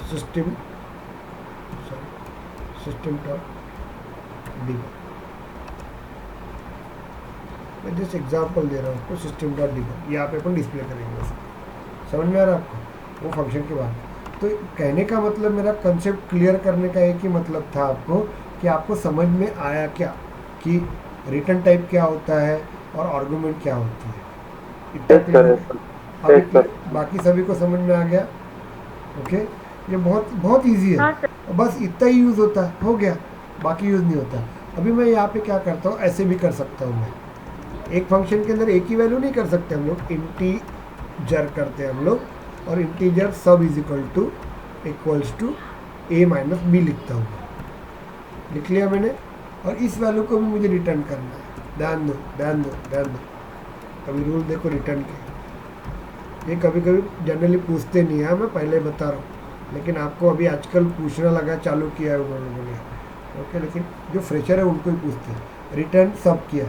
सिस्टम डॉट डिबग, मैं जस्ट एग्जांपल दे रहा हूँ आपको, सिस्टम डॉट डिबग, यहाँ पे अपन डिस्प्ले करेंगे उसको। समझ में आ रहा है आपको? वो फंक्शन के बाद। तो कहने का मतलब, मेरा कंसेप्ट क्लियर करने का एक ही मतलब था आपको, कि आपको समझ में आया क्या कि रिटर्न टाइप क्या होता है और आर्गुमेंट क्या होती है। इतना क्लियर? अभी बाकी सभी को समझ में आ गया? ओके, ये बहुत बहुत ईजी है। हाँ सर। बस इतना ही यूज़ होता है, हो गया, बाकी यूज़ नहीं होता। अभी मैं यहाँ पे क्या करता हूँ, ऐसे भी कर सकता हूँ मैं। एक फंक्शन के अंदर एक ही वैल्यू नहीं कर सकते हम लोग, इंटीजर करते हैं हम लोग, और integer sub is equals to a minus b लिखता हूँ, लिख लिया मैंने। और इस वैल्यू को भी मुझे रिटर्न करना है, ध्यान दो ध्यान दो ध्यान दो। अभी रूल देखो रिटर्न के, ये कभी कभी जनरली पूछते नहीं है, मैं पहले बता रहा हूँ, लेकिन आपको अभी आजकल पूछना लगा, चालू किया है उन लोगों ने। ओके, लेकिन जो फ्रेशर है उनको ही पूछते हैं। रिटर्न सब किया।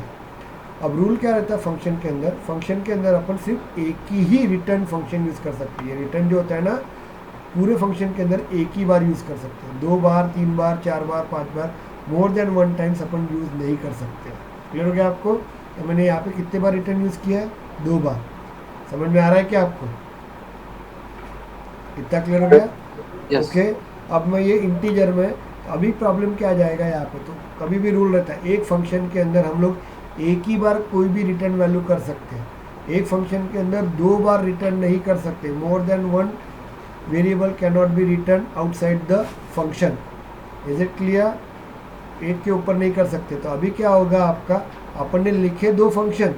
अब रूल क्या रहता है फंक्शन के अंदर, फंक्शन के अंदर अपन सिर्फ एक ही रिटर्न फंक्शन यूज़ कर सकते हैं। रिटर्न जो होता है ना, पूरे फंक्शन के अंदर एक ही बार यूज़ कर सकते हैं, 2 बार 3 बार 4 बार 5 बार, मोर देन 1 टाइम्स अपन यूज़ नहीं कर सकते। क्लियर हो गया आपको? तो मैंने यहाँ पे कितने बार रिटर्न यूज़ किया है, 2 बार। समझ में आ रहा है क्या आपको? इतना क्लियर हो गया? Yes. ओके, अब मैं ये इंटीजर में, अभी प्रॉब्लम क्या आ जाएगा यहाँ पे, तो कभी भी रूल रहता है, एक फंक्शन के अंदर हम लोग एक ही बार कोई भी रिटर्न वैल्यू कर सकते हैं। एक फंक्शन के अंदर 2 बार रिटर्न नहीं कर सकते। मोर than 1 variable can not be written outside the function. Is it clear? एक के ऊपर नहीं कर सकते। तो अभी क्या होगा आपका, अपन ने लिखे 2 फंक्शन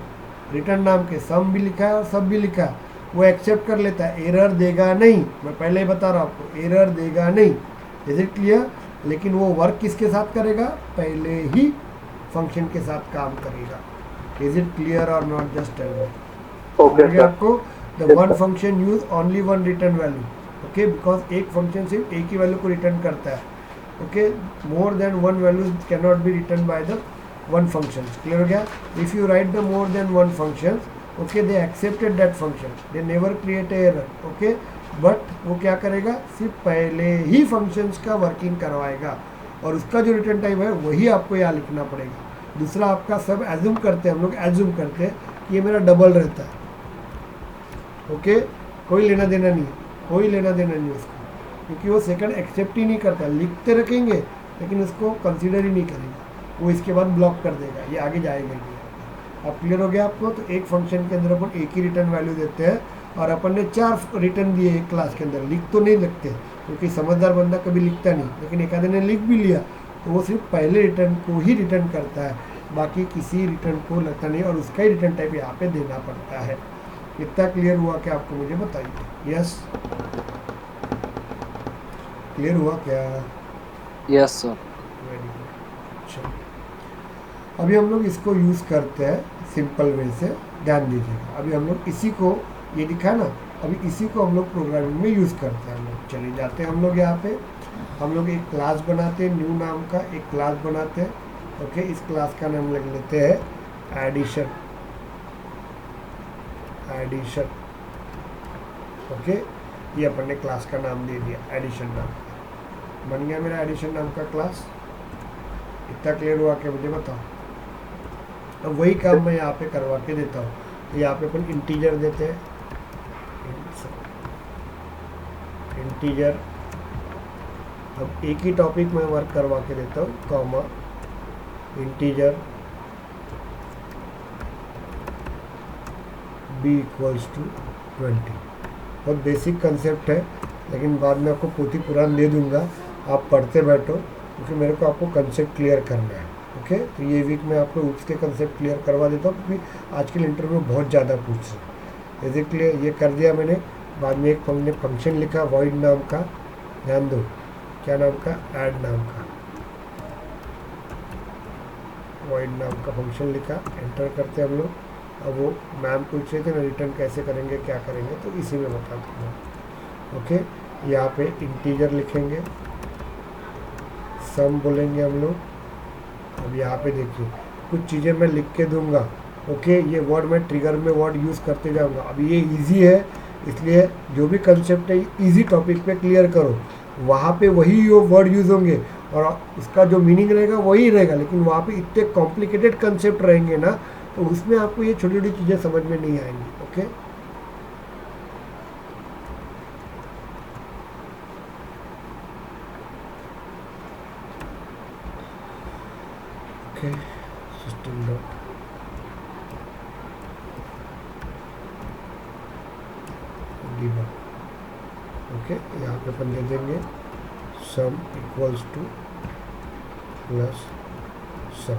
रिटर्न नाम के, सम भी लिखा है और सब भी लिखा है, वो एक्सेप्ट कर लेता है, एरर देगा नहीं। मैं पहले ही बता रहा हूँ आपको, एरर देगा नहीं। Is it clear? लेकिन वो वर्क किसके साथ करेगा, पहले ही फंक्शन के साथ काम करेगा। इज इट क्लियर और not, just tell me. Okay sir. आपको the one function use only 1 return value. Okay, because एक फंक्शन सिर्फ एक ही वैल्यू को रिटर्न करता है। Okay, more than 1 value can not be return by the one function. Clear हो गया? If you write the more than one function, okay, they accepted that function, they never create a error. Okay, but वो क्या करेगा, सिर्फ पहले ही functions का working करवाएगा और उसका जो रिटर्न टाइप है वही आपको यहाँ लिखना पड़ेगा. दूसरा आपका सब एज्यूम करते हैं, हम लोग एज्यूम करते हैं कि ये मेरा डबल रहता है. ओके, कोई लेना देना नहीं है, कोई लेना देना नहीं उसको, क्योंकि वो सेकंड एक्सेप्ट ही नहीं करता. लिखते रखेंगे लेकिन उसको कंसीडर ही नहीं करेगा, वो इसके बाद ब्लॉक कर देगा, ये आगे जाएगा ही नहीं. अब क्लियर हो गया आपको? तो एक फंक्शन के अंदर अपन एक ही रिटर्न वैल्यू देते हैं और अपन ने 4 रिटर्न दिए एक क्लास के अंदर. लिख तो नहीं लगते क्योंकि समझदार बंदा कभी लिखता नहीं, लेकिन एक आधे ने लिख भी लिया तो वो सिर्फ पहले रिटर्न को ही रिटर्न करता है, बाकी किसी रिटर्न को लगता नहीं और उसका ही रिटर्न टाइप यहाँ पे देना पड़ता है. इतना क्लियर हुआ क्या आपको? मुझे बताइए. यस, क्लियर हुआ क्या? Yes sir. Very good. अच्छा, अभी हम लोग इसको यूज़ करते हैं सिंपल वे से, ध्यान दीजिएगा. अभी हम लोग इसी को, ये दिखा ना, अभी इसी को हम लोग प्रोग्रामिंग में यूज़ करते हैं. हम लोग चले जाते हैं, हम लोग यहाँ पे हम लोग एक क्लास बनाते हैं, न्यू नाम का एक क्लास बनाते हैं. ओके, इस क्लास का नाम लग लेते हैं एडिशन. एडिशन. ओके, ये अपन ने क्लास का नाम दे दिया एडिशन नाम. बन गया मेरा एडिशन नाम का क्लास. इतना क्लियर हुआ क्या? मुझे बताओ. अब वही काम मैं यहाँ पे करवा के देता हूँ. यहाँ पे अपन इंटीजर देते हैं, इंटीजर. अब एक ही टॉपिक में वर्क करवा के देता हूँ, comma integer b equals to 20. बहुत बेसिक कंसेप्ट है, लेकिन बाद में आपको पोथी पुराण दे दूंगा, आप पढ़ते बैठो, क्योंकि मेरे को आपको कंसेप्ट क्लियर करना है. ओके, तो ये वीक में आपको उसके कंसेप्ट क्लियर करवा देता हूँ, क्योंकि आजकल इंटरव्यू बहुत ज़्यादा पूछ रहे हैं. बेसिकली ये कर दिया मैंने. बाद में एक हमने फंक्शन लिखा वॉइड नाम का, ध्यान दो, क्या नाम का? ऐड नाम का. वॉइड नाम का फंक्शन लिखा, एंटर करते हम लोग. अब वो मैम पूछ रहे थे ना रिटर्न कैसे करेंगे, क्या करेंगे, तो इसी में बता दूँगा. ओके, यहाँ पे इंटीजर लिखेंगे, सम बोलेंगे हम लोग. अब यहाँ पे देखिए कुछ चीज़ें मैं लिख के दूंगा. ओके, ये वर्ड मैं ट्रिगर में वर्ड यूज़ करते जाऊँगा. अब ये इजी है, इसलिए जो भी कंसेप्ट है इजी टॉपिक पे क्लियर करो. वहाँ पे वही वो वर्ड यूज़ होंगे और उसका जो मीनिंग रहेगा वही रहेगा, लेकिन वहाँ पे इतने कॉम्प्लिकेटेड कंसेप्ट रहेंगे ना, तो उसमें आपको ये छोटी छोटी चीज़ें समझ में नहीं आएंगी. Okay, okay, system dot debug. Okay, यहाँ पे अपन दे देंगे सम इक्वल्स टू प्लस सम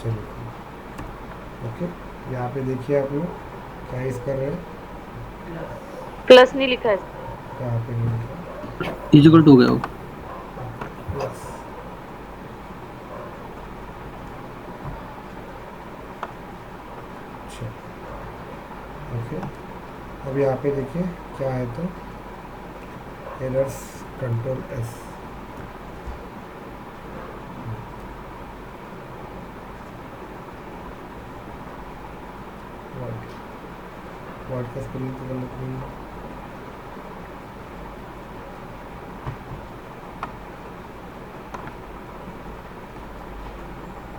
सेमीकोलन. ओके, यहाँ पे देखिए आप लोग क्या यूज़ कर रहे हैं. प्लस नहीं लिखा है. यहाँ पे नहीं लिखा इक्वल टू गया हो. प्लस. अच्छा, ओके, अब यहाँ पे देखिए क्या है, तो एरर्स कंट्रोल एस. वर्ड का स्पेलिंग तो गलत नहीं है.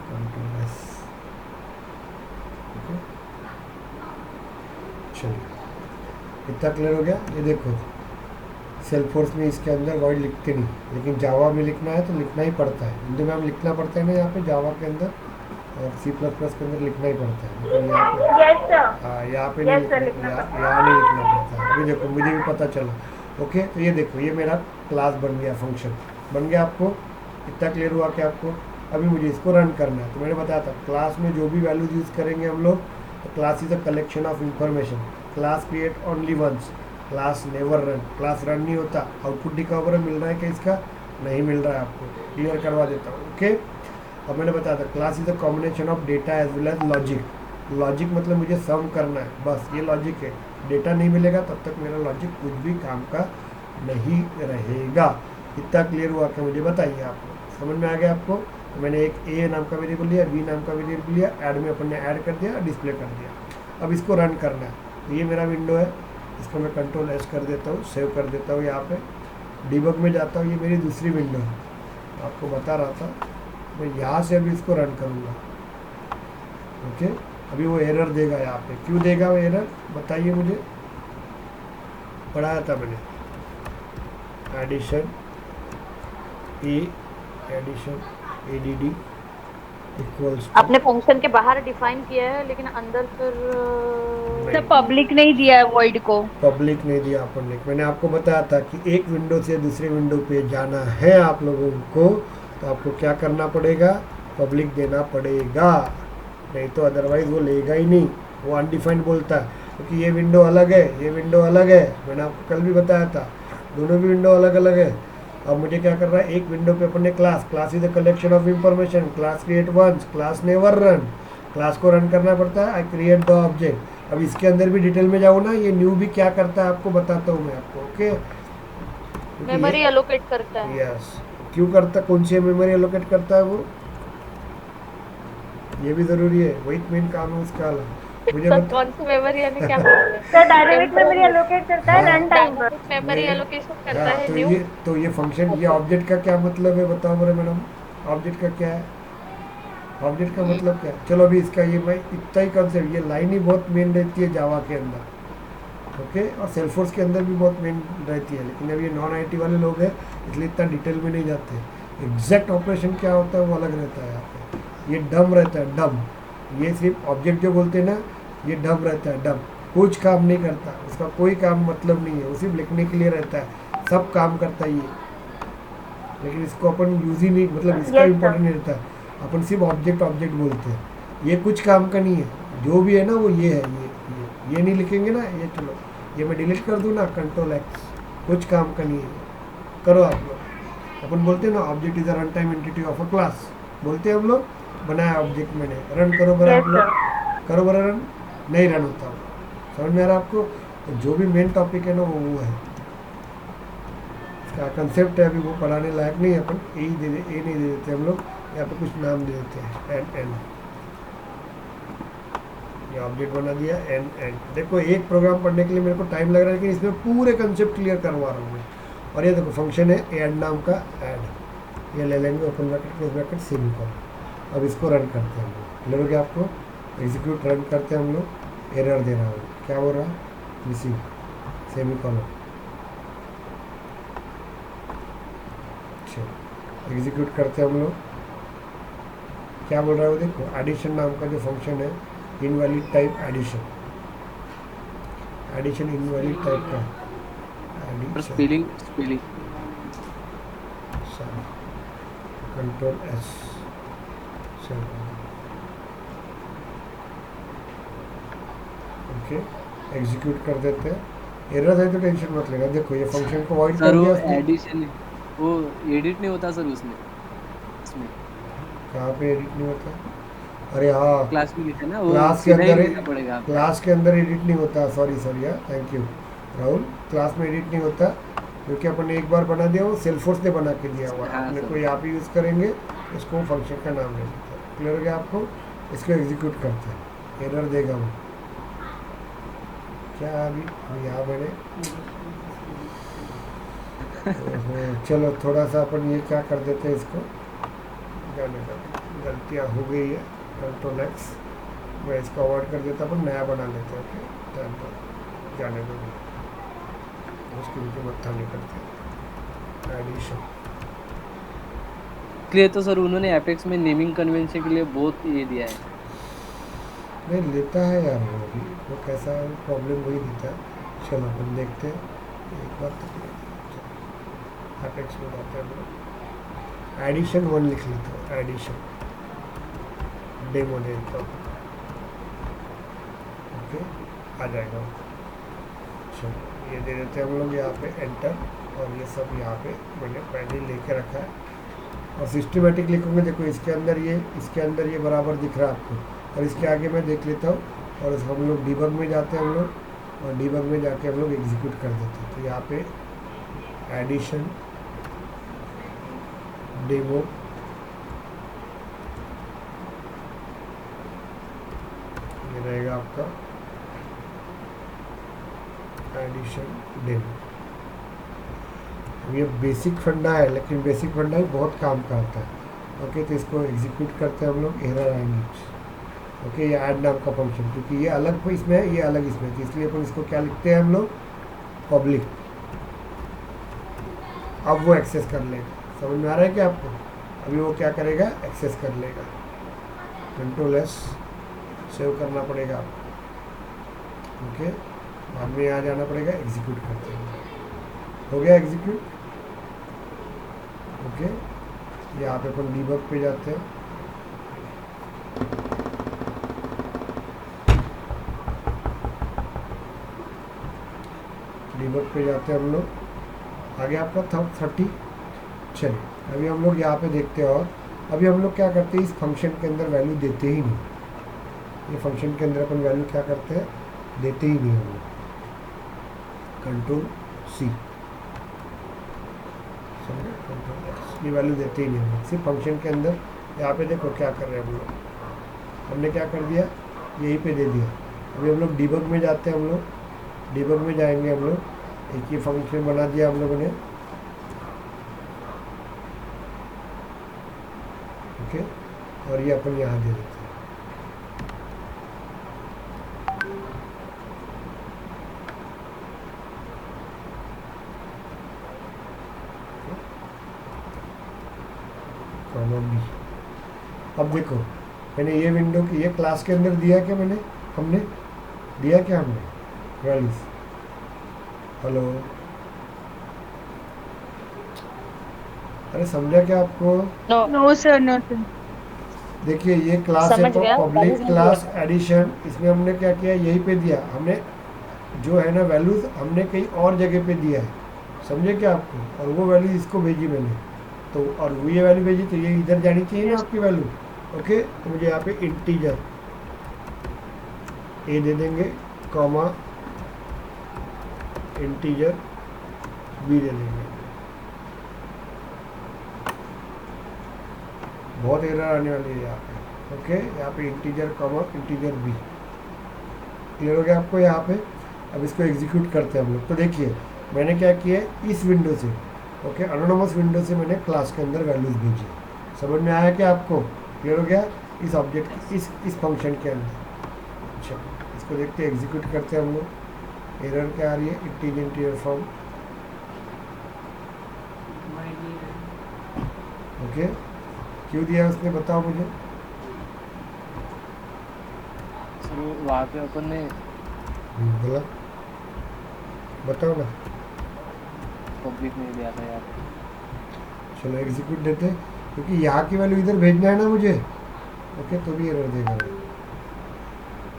Control S. ओके, चलिए इतना क्लियर हो गया. ये देखो सेल्फोर्स में इसके अंदर वर्ड लिखते नहीं, लेकिन जावा में लिखना है तो लिखना ही पड़ता है. हिंदी में हम लिखना पड़ता है ना यहाँ पे जावा के अंदर, और C++ के अंदर लिखना ही पड़ता है, लेकिन यहाँ पे हाँ यहाँ पे नहीं लिखना, यहाँ नहीं लिखना पड़ता है. अभी देखो मुझे भी पता चला. ओके, तो ये देखो ये मेरा क्लास बन गया, फंक्शन बन गया. आपको इतना क्लियर हुआ कि आपको अभी मुझे इसको रन करना है. तो मैंने बताया था क्लास में जो भी वैल्यूज यूज़ करेंगे हम लोग, तो class is a collection of information. Class create only once, class never run. Class run नहीं होता. आउटपुट दिखा हुआ मिल रहा है क्या? इसका नहीं मिल रहा है. आपको क्लियर करवा देता हूँ. ओके, अब मैंने बताया था class is a combination of data as well as logic. Logic मतलब मुझे सम करना है, बस ये लॉजिक है. डेटा नहीं मिलेगा तब तक मेरा लॉजिक कुछ भी काम का नहीं रहेगा. इतना क्लियर हुआ क्या? मुझे बताइए. आपको समझ में आ गया आपको? तो मैंने एक ए नाम का वेरिएबल लिया, बी नाम का वेरिएबल लिया, ऐड में अपन ने ऐड कर दिया, डिस्प्ले कर दिया। अब इसको रन करना है। तो ये मेरा विंडो है, इसको मैं कंट्रोल एस कर देता हूँ, सेव कर देता हूँ यहाँ पे, डिबग में जाता हूँ। ये मेरी दूसरी विंडो है, आपको बता रहा था। मैं यहाँ से अभी इसको रन करूँगा। ओके, अभी वो एरर देगा यहाँ पे। क्यों देगा वो एरर, बताइए मुझे, पढ़ाया था मैंने। एडिशन एडिशन एडीडी इक्वल्स आपने फंक्शन के बाहर डिफाइन किया है, लेकिन अंदर फिर नहीं। पब्लिक नहीं दिया है वॉइड को। पब्लिक नहीं दिया अपन ने। मैंने आपको बताया था कि एक विंडो से दूसरी विंडो पे जाना है आप लोगों को, तो आपको क्या करना पड़ेगा, पब्लिक देना पड़ेगा, नहीं तो अदरवाइज वो लेगा ही नहीं, वो अनडिफाइंड बोलता है। क्योंकि ये विंडो अलग है, ये विंडो अलग है, मैंने आपको कल भी बताया था, दोनों भी विंडो अलग अलग है। अब मुझे क्या कर रहा है, एक विंडो पे अपन ने class is a collection of information, class create once, class never run, class को रन करना पड़ता है, आई क्रिएट द ऑब्जेक्ट। अब इसके अंदर भी डिटेल में जाऊँ ना, ये न्यू भी क्या करता है आपको बताता हूँ मैं आपको। ओके, मेमोरी एलोकेट करता है। यस, क्यों करता, कौन सी मेमोरी एलोकेट करता है वो, ये भी जरूरी है, वही मेन काम है उसका। मुझे कौन सी मेमोरी यानी क्या बोलते हैं? सर डायनेमिक मेमोरी एलोकेट करता है रन टाइम पर। मेमोरी एलोकेशन करता हाँ, है तो न्यू। ये फंक्शन, ये ऑब्जेक्ट का क्या मतलब है बताओ मेरे मैडम, ऑब्जेक्ट का क्या है, ऑब्जेक्ट का मतलब क्या है। चलो अभी इसका ये मैं इतना ही कंसेप्ट, ये लाइन ही बहुत मेन रहती है जावा के अंदर, ओके, और सेल्फोर्स के अंदर भी बहुत मेन रहती है। लेकिन अब ये नॉन आईटी वाले लोग हैं, इसलिए इतना डिटेल में नहीं जाते। एग्जैक्ट ऑपरेशन क्या होता है वो अलग रहता है यहाँ पे। ये डम रहता है, डम, ये सिर्फ ऑब्जेक्ट जो बोलते हैं ना, ये डम रहता है, डम, कुछ काम नहीं करता, उसका कोई काम मतलब नहीं है, वो सिर्फ लिखने के लिए रहता है, सब काम करता है ये। लेकिन इसको अपन यूज ही नहीं, मतलब इसका इम्पोर्टेंट नहीं रहता है, अपन सिर्फ ऑब्जेक्ट बोलते हैं। ये कुछ काम का नहीं है, जो भी है ना वो ये है, ये नहीं लिखेंगे ना, ये चलो ये मैं डिलीट कर दूँ ना, कंट्रोल एक्स, कुछ काम का नहीं है, करो आप लोग। अपन बोलते हैं ना object is a run time entity of a class, बोलते हैं हम लोग, बनाया ऑब्जेक्ट मैंने, रन करो बरा आप लोग, करो बरा रन, नहीं रन होता, समझ में आ रहा आपको। तो जो भी मेन टॉपिक है ना वो है, इसका कंसेप्ट है, अभी वो पढ़ाने लायक नहीं है। अपन ए नहीं दे देते हम लोग, यहाँ पे कुछ नाम दे देते हैं, एन, ये ऑब्जेक्ट बना दिया एन। देखो एक प्रोग्राम पढ़ने के लिए मेरे को टाइम लग रहा है, लेकिन इसमें पूरे कंसेप्ट क्लियर करवा रहा हूँ मैं। और ये देखो फंक्शन है ऐड नाम का, ऐड, ये ले लेंगे, open bracket close bracket semicolon. अब इसको रन करते हैं हम लोग, क्लियर हो गया आपको। एग्जीक्यूट रन करते हैं हम लोग, एरर दे रहा हूँ, क्या हो रहा है, मिसिंग सेमीकोलन। अच्छा, एग्जीक्यूट करते हैं हम लोग, क्या बोल रहा है वो देखो, एडिशन नाम का जो फंक्शन है, invalid type addition invalid type का spelling control S, okay, execute कर देते हैं। एरर है तो टेंशन मत लेना, देखो ये फंक्शन को वॉइड कर सर वो दिया उसने। एडिशन वो एडिट नहीं होता सर उसमें कहाँ पे एडिट नहीं होता, अरे हाँ क्लास में लिखा ना, वो क्लास के सीधा ही अंदर, लिखना पड़ेगा आपको। क्लास के अंदर एडिट नहीं होता, sorry thank you Rahul, class में एडिट नहीं होता, क्योंकि अपन ने एक बार बना दिया, वो सेल्फोर्स ने बना के दिया हुआ, हाँ, अपने सर। को यहाँ पे यूज़ करेंगे, इसको फंक्शन का नाम ले लेते हैं। क्लियर हो गया आपको। इसको एग्जीक्यूट करते हैं, एरर देगा वो, क्या अभी यहाँ मैंने चलो थोड़ा सा अपन ये क्या कर देते हैं, इसको जाने का, गलतियाँ हो गई है, कंट्रोल एक्स, मैं इसको अवॉइड कर देता, अपन नया बना लेते हैं। ओके, टाइम पर जाने दो, उसके नीचे मत्था नहीं करते। एडिशन इसलिए तो सर उन्होंने एपेक्स में नेमिंग कन्वेंशन के लिए बहुत ये दिया है। नहीं लेता है यार वो भी, वो कैसा है, प्रॉब्लम वही देता है। चलो अपन देखते हैं, एक बार तो एपेक्स में जाते हैं हम लोग, एडिशन 1 लिख लेते हो, एडिशन डेमो देता हूँ, ओके आ जाएगा। चलो ये दे देते हैं हम लोग यहाँ पे एंटर, और ये सब यहाँ पे मैंने पहले लेके रखा है, और सिस्टमेटिक लिखूँगा। देखो इसके अंदर ये बराबर दिख रहा है आपको, और इसके आगे मैं देख लेता हूँ, और हम लोग डिबग में जाते हैं हम लोग, और डिबग में जाके हम लोग एग्जीक्यूट कर देते हैं। तो यहाँ पे एडिशन डेमो रहेगा आपका एडिशन डेम। अब ये बेसिक फंडा है, लेकिन बेसिक फंडा ही बहुत काम का आता है। ओके, तो इसको एग्जीक्यूट करते हैं हम लोग, एरर आएंगे। ओके, ये ऐड नाम का फंक्शन, क्योंकि ये अलग इसमें है, ये अलग इसमें है, तो इसलिए अपन इसको क्या लिखते हैं हम लोग, पब्लिक। अब वो एक्सेस कर लेगा। समझ में आ रहा है क्या आपको? अभी वो क्या करेगा, एक्सेस कर लेगा। कंट्रोल एस सेव करना पड़ेगा आपको। ओके, बाद में यहाँ जाना पड़ेगा, एग्जीक्यूट करते हैं। हो गया एग्जीक्यूट। ओके, यहाँ पे अपन डीबग पे जाते हैं। डीबग पे जाते हैं हम लोग। आगे आपका था 30। चलिए, अभी हम लोग यहाँ पे देखते हैं। और अभी हम लोग क्या करते हैं, इस फंक्शन के अंदर वैल्यू देते ही नहीं। ये फंक्शन के अंदर अपन वैल्यू क्या करते हैं, देते ही नहीं हम लोग। कंट्रोल सी, ये वैल्यू देते ही नहीं हम लोग, सिर्फ फंक्शन के अंदर। यहाँ पे देखो क्या कर रहे हैं हम लोग, हमने क्या कर दिया, यहीं पे दे दिया। अभी हम लोग डीबग में जाते हैं। हम लोग डीबग में जाएंगे, हम लोग एक ही फंक्शन बना दिया हम लोगों ने। ओके, और ये अपन यहाँ दे देते हैं। बी। अब देखो, मैंने ये विंडो की ये क्लास के अंदर दिया क्या, हमने दिया क्या, हमने वैल्यूज। हेलो, अरे समझा क्या आपको? No sir, no sir. देखिए, ये क्लास है, समझ गया, पब्लिक values क्लास एडिशन। इसमें हमने क्या किया, यहीं पे दिया हमने, जो है ना वैल्यूज हमने कहीं और जगह पे दिया है। समझे क्या आपको? और वो वैल्यू इसको भेजी मैंने, तो और वो ये वैल्यू भेजी, तो ये इधर जानी चाहिए ना आपकी वैल्यू। ओके, तो मुझे यहाँ पे इंटीजर ए दे देंगे, कॉमा इंटीजर बी दे देंगे। बहुत एरर आने वाली है यहाँ पे। ओके, यहाँ पे integer comma integer b. Clear हो गया आपको यहाँ पे? अब इसको एग्जीक्यूट करते हैं हम लोग। तो देखिए, मैंने क्या किया, इस विंडो से, ओके, एनोनिमस विंडो से मैंने क्लास के अंदर वैल्यूज भेजी। समझ में आया क्या आपको? क्लियर हो गया? इस ऑब्जेक्ट इस फंक्शन के अंदर। अच्छा, इसको देखते हैं, एग्जीक्यूट करते हैं हम लोग। एरर क्या आ रही है, इंटीजर फॉर्म। ओके, क्यों दिया उसने, बताओ मुझे। सर वहाँ पे अपन ने बोला, बताओ ना। पब्लिक नहीं दिया था यार। चलो एग्जीक्यूट देते हैं, क्योंकि यहाँ की वैल्यू इधर भेजना है ना मुझे। ओके, तो भी एरर देगा।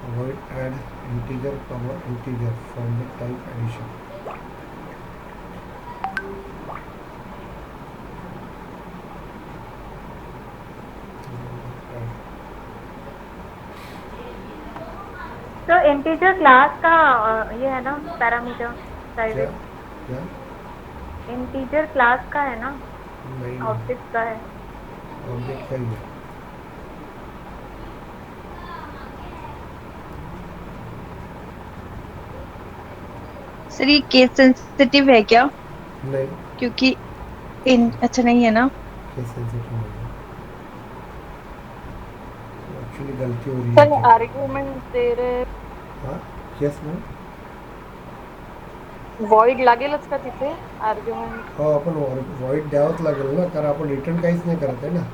Avoid add integer comma integer from the type addition. तो इंटीजर क्लास का ये है ना पैरामीटर क्या प्राइवेट। क्या इंटीजर क्लास का है ना, नहीं, ऑब्जेक्ट का है। ऑब्जेक्ट का ही है। सर ये केस सेंसिटिव है क्या? नहीं, क्योंकि अच्छा नहीं है ना। केस सेंसिटिव नहीं है, एक्चुअली गलती हो रही सर है। आर्ग्यूमेंट दे रहे, हाँ, यस मैम। void लागेलच का तिथे आर्ग्युमेंट? हो, आपण वॉइड द्यावंच लागेल ना, कारण आपण रिटर्न काहीच नाही करत आहे ना।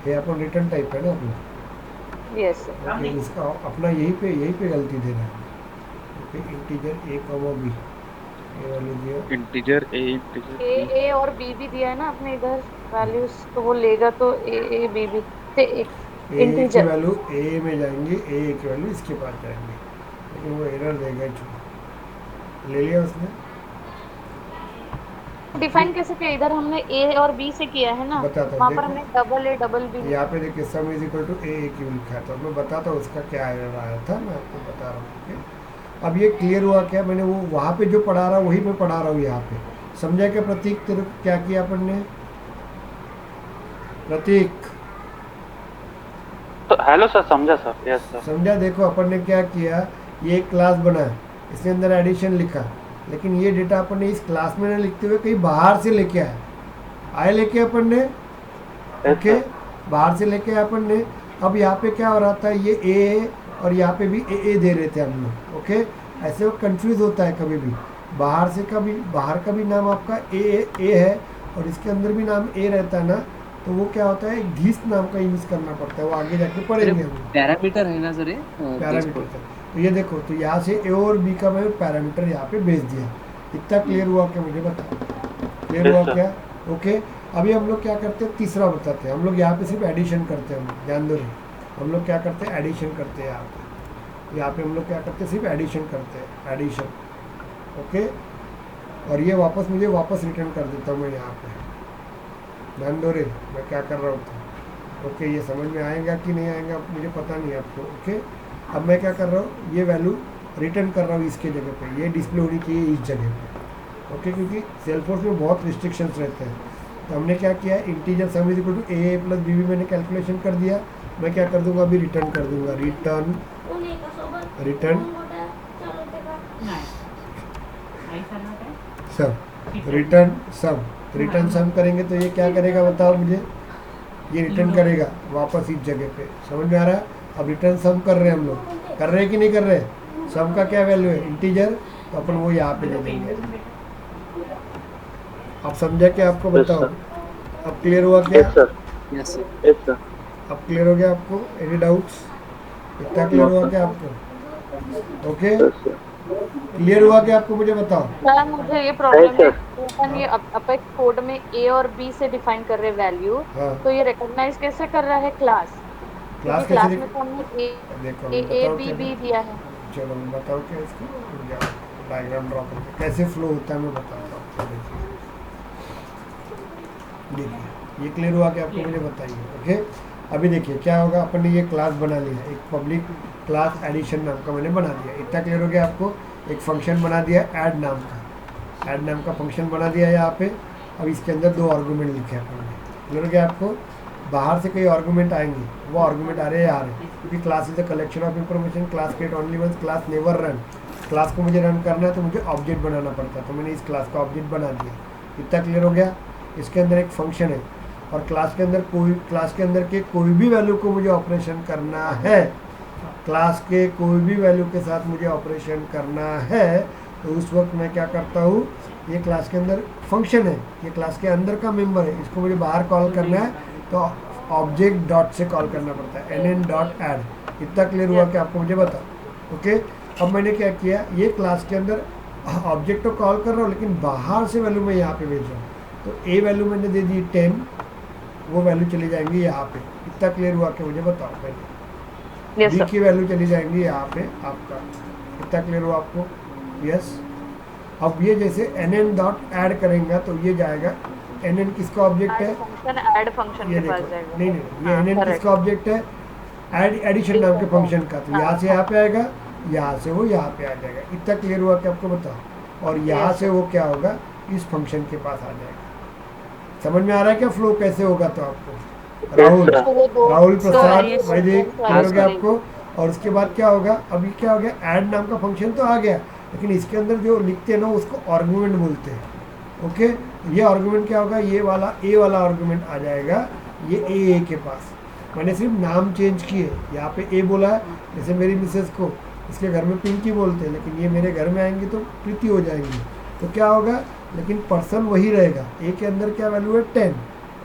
हे आपण रिटर्न टाइप है ना अपना। Yes sir. ओके, इसका अपना यहीं पे गलती दे रहा है। Okay, integer a comma B, ये वैल्यू दिया। इंटीजर ए इंटीजर ए ए और बी भी दिया है ना आपने इधर वैल्यूज, तो वो लेगा तो ए बी बी से ए की इंटीजर। वैल्यू ए में जाएंगे, ए की वैल्यू इसके पास जाएंगे, लेकिन वो एरर देगा ही। ले लिया उसने। डिफाइन कैसे किया? इधर हमने ए और बी से किया है ना, बताता हूँ, वहाँ पर देखो। हमने डबल ए डबल बी। यहाँ पे देखिए, sum is equal to a q लिखा है, तो मैं बताता हूँ उसका क्या एरर आया था, मैं आपको बता रहा हूँ। ओके, अब ये क्लियर हुआ क्या? मैंने वो वहाँ पे जो पढ़ा रहा वही मैं पढ़ा रहा हूँ यहाँ पे। समझा क्या प्रतीक? तेरे को क्या किया अपन ने? प्रतीक, हेलो सर, समझा सर, यस सर। समझा। देखो अपन ने क्या किया, ये एक क्लास बनाया, इसके अंदर एडिशन लिखा, लेकिन ये डेटा अपन ने इस क्लास में ना लिखते हुए कहीं बाहर से लेके आए लेके अपन ने, ओके, बाहर से लेके आए अपन ने। अब यहाँ पे क्या हो रहा था, ये ए और यहाँ पे भी ए दे रहे थे हम लोग, ओके। ऐसे वो कंफ्यूज होता है कभी भी, बाहर से कभी बाहर का भी नाम आपका ए है और इसके अंदर भी नाम ए रहता है ना, तो वो क्या होता है, घीस नाम का यूज़ करना पड़ता है, वो आगे जाके पढ़ेंगे हम। पैरामीटर है ना सर ये पैरामीटर। तो ये देखो, तो यहाँ से ए और बी का मैं पैरामीटर यहाँ पे भेज दिया। इतना क्लियर हुआ क्या, मुझे बताओ, क्लियर Yes, हुआ sir. क्या? ओके। अभी हम लोग क्या करते हैं, तीसरा बताते हैं। हम लोग यहाँ पे सिर्फ एडिशन करते हैं, हम ध्यान दो रे। हम लोग क्या करते हैं, एडिशन करते हैं। यहाँ पे हम लोग क्या करते हैं, सिर्फ एडिशन करते हैं, एडिशन, ओके। और ये वापस मुझे वापस रिटर्न कर देता हूँ मैं यहाँ पे, ध्यान दो रे, मैं क्या कर रहा हूँ। ओके, ये समझ में आएगा कि नहीं आएगा मुझे पता नहीं आपको, ओके। अब मैं क्या कर रहा हूँ, ये वैल्यू रिटर्न कर रहा हूँ इसके जगह पे, ये डिस्प्ले होनी चाहिए इस जगह पे, ओके, क्योंकि सेल्सफोर्स में बहुत रिस्ट्रिक्शंस रहते हैं। तो हमने क्या किया, integer sum is equal to a plus b मैंने कैलकुलेशन कर दिया। मैं क्या कर दूंगा, अभी रिटर्न कर दूंगा, रिटर्न सम, रिटर्न सम करेंगे तो ये क्या करेगा बताओ मुझे, ये रिटर्न करेगा वापस इस जगह पे। समझ में आ रहा है? अब रिटर्न सम कर रहे हैं हम लोग, कर रहे हैं कि नहीं कर रहे? सम का क्या वैल्यू है, इंटीजर, तो अपन वो यहाँ पे दे देंगे। अब समझा क्या आपको, बताओ अब क्लियर हुआ क्या? Yes sir, yes sir. Yes sir. अब क्लियर हो गया आपको, एनी डाउट्स? इतना क्लियर हुआ क्या आपको? ओके, क्लियर हुआ क्या आपको, मुझे बताओ। सर मुझे ये प्रॉब्लम है, sir. अपन ये अपेक्स कोड में ए और बी से डिफाइन कर रहे वैल्यू, हाँ। तो ये रिकॉग्नाइज कैसे कर रहा है क्लास? क्लास क्लास कैसे में तो हमने देखो, ए बताओ बी क्या बी दिया है। चलो मैं बताऊँ क्या इसको, डायग्राम ड्रॉ करके कैसे फ्लो होता है मैं बताता हूँ। देखिए देखिए, ये क्लियर हुआ कि आपको, मुझे बताइए, ओके। अभी देखिए क्या होगा, अपन ने ये क्लास बना लिया, एक पब्लिक क्लास एडिशन नाम का मैंने बना दिया। इतना क्लियर हो गया आपको? एक फंक्शन बना दिया ऐड नाम का, ऐड नाम का फंक्शन बना दिया यहाँ पे। अब इसके अंदर दो आर्गूमेंट लिखे हैं अपन ने, क्लियर हो गया आपको? बाहर से कई आर्गूमेंट आएंगे, वो आर्गूमेंट आ रहे हैं यार, क्योंकि class is the collection of information, class create only once, class never run. Class को मुझे रन करना है तो मुझे ऑब्जेक्ट बनाना पड़ता है, तो मैंने इस क्लास का ऑब्जेक्ट बना दिया। इतना क्लियर हो गया? इसके अंदर एक फंक्शन है और क्लास के अंदर के कोई भी वैल्यू को मुझे ऑपरेशन करना है, क्लास के कोई भी वैल्यू के साथ मुझे ऑपरेशन करना है, तो उस वक्त मैं क्या करता हूँ, ये क्लास के अंदर फंक्शन है, ये क्लास के अंदर का मेंबर है, इसको मुझे बाहर कॉल करना है तो ऑब्जेक्ट डॉट से कॉल करना पड़ता है, nn डॉट ऐड। इतना क्लियर हुआ कि आपको, मुझे बताओ, ओके। अब मैंने क्या किया, ये क्लास के अंदर ऑब्जेक्ट तो कॉल कर रहा हूँ, लेकिन बाहर से वैल्यू मैं यहाँ पे भेज रहा हूँ, तो ए वैल्यू मैंने दे दी 10, वो वैल्यू चली जाएंगी यहाँ पे। इतना क्लियर हुआ कि, मुझे बताओ पहले। Yes b sir. की वैल्यू चली जाएंगी यहाँ पे आपका। इतना क्लियर हुआ आपको? यस। अब ये जैसे nn डॉट ऐड करेंगे तो ये जाएगा, nn किसका ऑब्जेक्ट है, फंक्शन ऐड फंक्शन ये के पास देखो, जाएगा। नहीं ये हाँ, nn correct. किसका ऑब्जेक्ट है, एडिशन नाम के फंक्शन का, तो यहाँ से यहाँ पे आएगा, यहाँ से वो यहाँ पे आ जाएगा। इतना क्लियर हुआ कि आपको, बताओ। और यहाँ से वो क्या होगा, इस फंक्शन के पास आ जाएगा। समझ में आ रहा है क्या फ्लो कैसे होगा? तो आपको राहुल प्रसाद भाई जी, क्लियर हो गया आपको? और उसके बाद क्या होगा, अभी क्या हो गया, ऐड नाम का फंक्शन तो आ गया, लेकिन इसके अंदर जो लिखते हैं ना उसको आर्गूमेंट बोलते हैं, ओके। ये आर्गूमेंट क्या होगा, ये वाला ए वाला आर्गूमेंट आ जाएगा, ये ए के पास। मैंने सिर्फ नाम चेंज किए, यहाँ पे ए बोला है, जैसे मेरी मिसेस को इसके घर में पिंकी बोलते हैं, लेकिन ये मेरे घर में आएंगे तो प्रीति हो जाएंगी, तो क्या होगा, लेकिन पर्सन वही रहेगा। ए के अंदर क्या वैल्यू है, 10,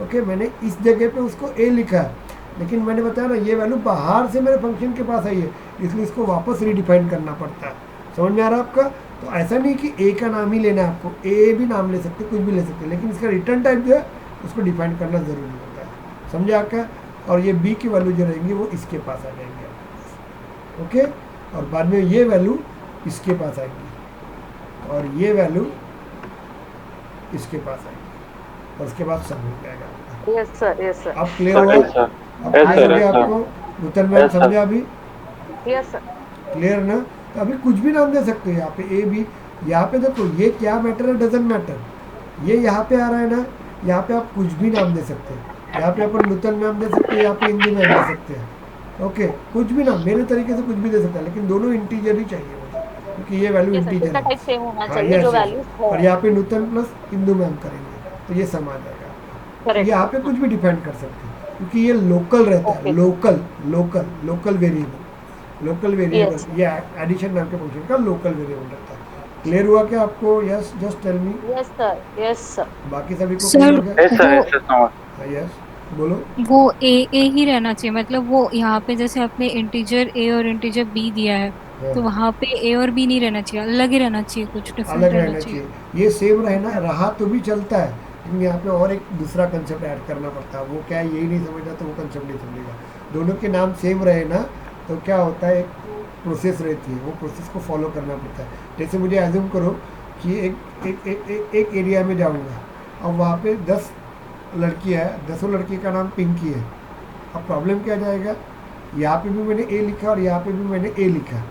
ओके। मैंने इस जगह पे उसको ए लिखा है, लेकिन मैंने बताया ना ये वैल्यू बाहर से मेरे फंक्शन के पास आई है, इसलिए इसको वापस रीडिफाइन करना पड़ता है। समझ में आ रहा है आपका? तो ऐसा नहीं कि ए का नाम ही लेना है आपको, ए भी नाम ले सकते, कुछ भी ले सकते, लेकिन इसका रिटर्न टाइप जो है उसको डिफाइन करना ज़रूरी होता है। समझे आपका? और ये बी की वैल्यू जो रहेंगी वो इसके पास आ जाएंगे, ओके। और बाद में ये वैल्यू इसके पास आएगी और ये वैल्यू इसके पास आएगी, और उसके बाद सब हो जाएगा। Yes sir, yes sir. अब क्लियर हुआ? अब क्लियर हो गया आपको? नूतन मैम समझा अभी? Yes sir. क्लियर ना? तो अभी कुछ भी नाम दे सकते हो यहाँ पे, ए बी। यहाँ पे देखो ये क्या मैटर है, डजेंट मैटर। ये यहाँ पे आ रहा है ना, यहाँ पे आप कुछ भी नाम दे सकते हैं। यहाँ पे अपन नूतन मैम दे सकते हैं, यहाँ पे हिंदी मैम दे सकते हैं, ओके कुछ भी ना मेरे तरीके से कुछ भी दे सकता है, लेकिन दोनों इंटीजर ही चाहिए मुझे, क्योंकि ये वैल्यू ये सर इंटीजर इसका है। टाइप सेम होना हाँ चाहिए जो यस यस, वैल्यूज और है। यहाँ पे नूतन प्लस इंदु मैम करेंगे तो ये सम आ जाएगा आपका। तो करेक्ट यहाँ पे सर। कुछ भी डिफाइन कर सकते हैं, क्योंकि ये लोकल रहता है, okay local local local variable, local variable yes ये एडिशन नाम के फंक्शन का लोकल वेरिएबल रहता है। क्लियर हुआ क्या आपको? Yes just tell me. Yes sir yes sir. बाकी सभी को क्लियर सर हो गया? ऐसा वो ऐसा समझ। हाँ यस बोलो। वो ए ही रहना चाहिए, मतलब वो यहाँ पे जैसे आपने इंटीजर ए और इंटीजर बी दिया है, हाँ तो वहां पे ए और बी नहीं रहना चाहिए, अलग ही रहना चाहिए, कुछ डिफरेंट अलग रहना रहना चाहिए। चाहिए, ये सेम रहना रहा तो भी चलता है, लेकिन यहाँ पे और एक दूसरा कंसेप्ट ऐड करना पड़ता है। वो क्या है यही नहीं समझना तो वो कंसेप्ट नहीं समझेगा। दोनों के नाम सेम रहे ना तो क्या होता है, एक प्रोसेस रहती है, वो प्रोसेस को फॉलो करना पड़ता है। जैसे मुझे एज्यूम करो कि एक एरिया में जाऊँगा, अब वहाँ पे 10 लड़कियाँ है, 10 लड़की का नाम पिंकी है। अब प्रॉब्लम क्या जाएगा, यहाँ पे भी मैंने ए लिखा और यहाँ पे भी मैंने ए लिखा,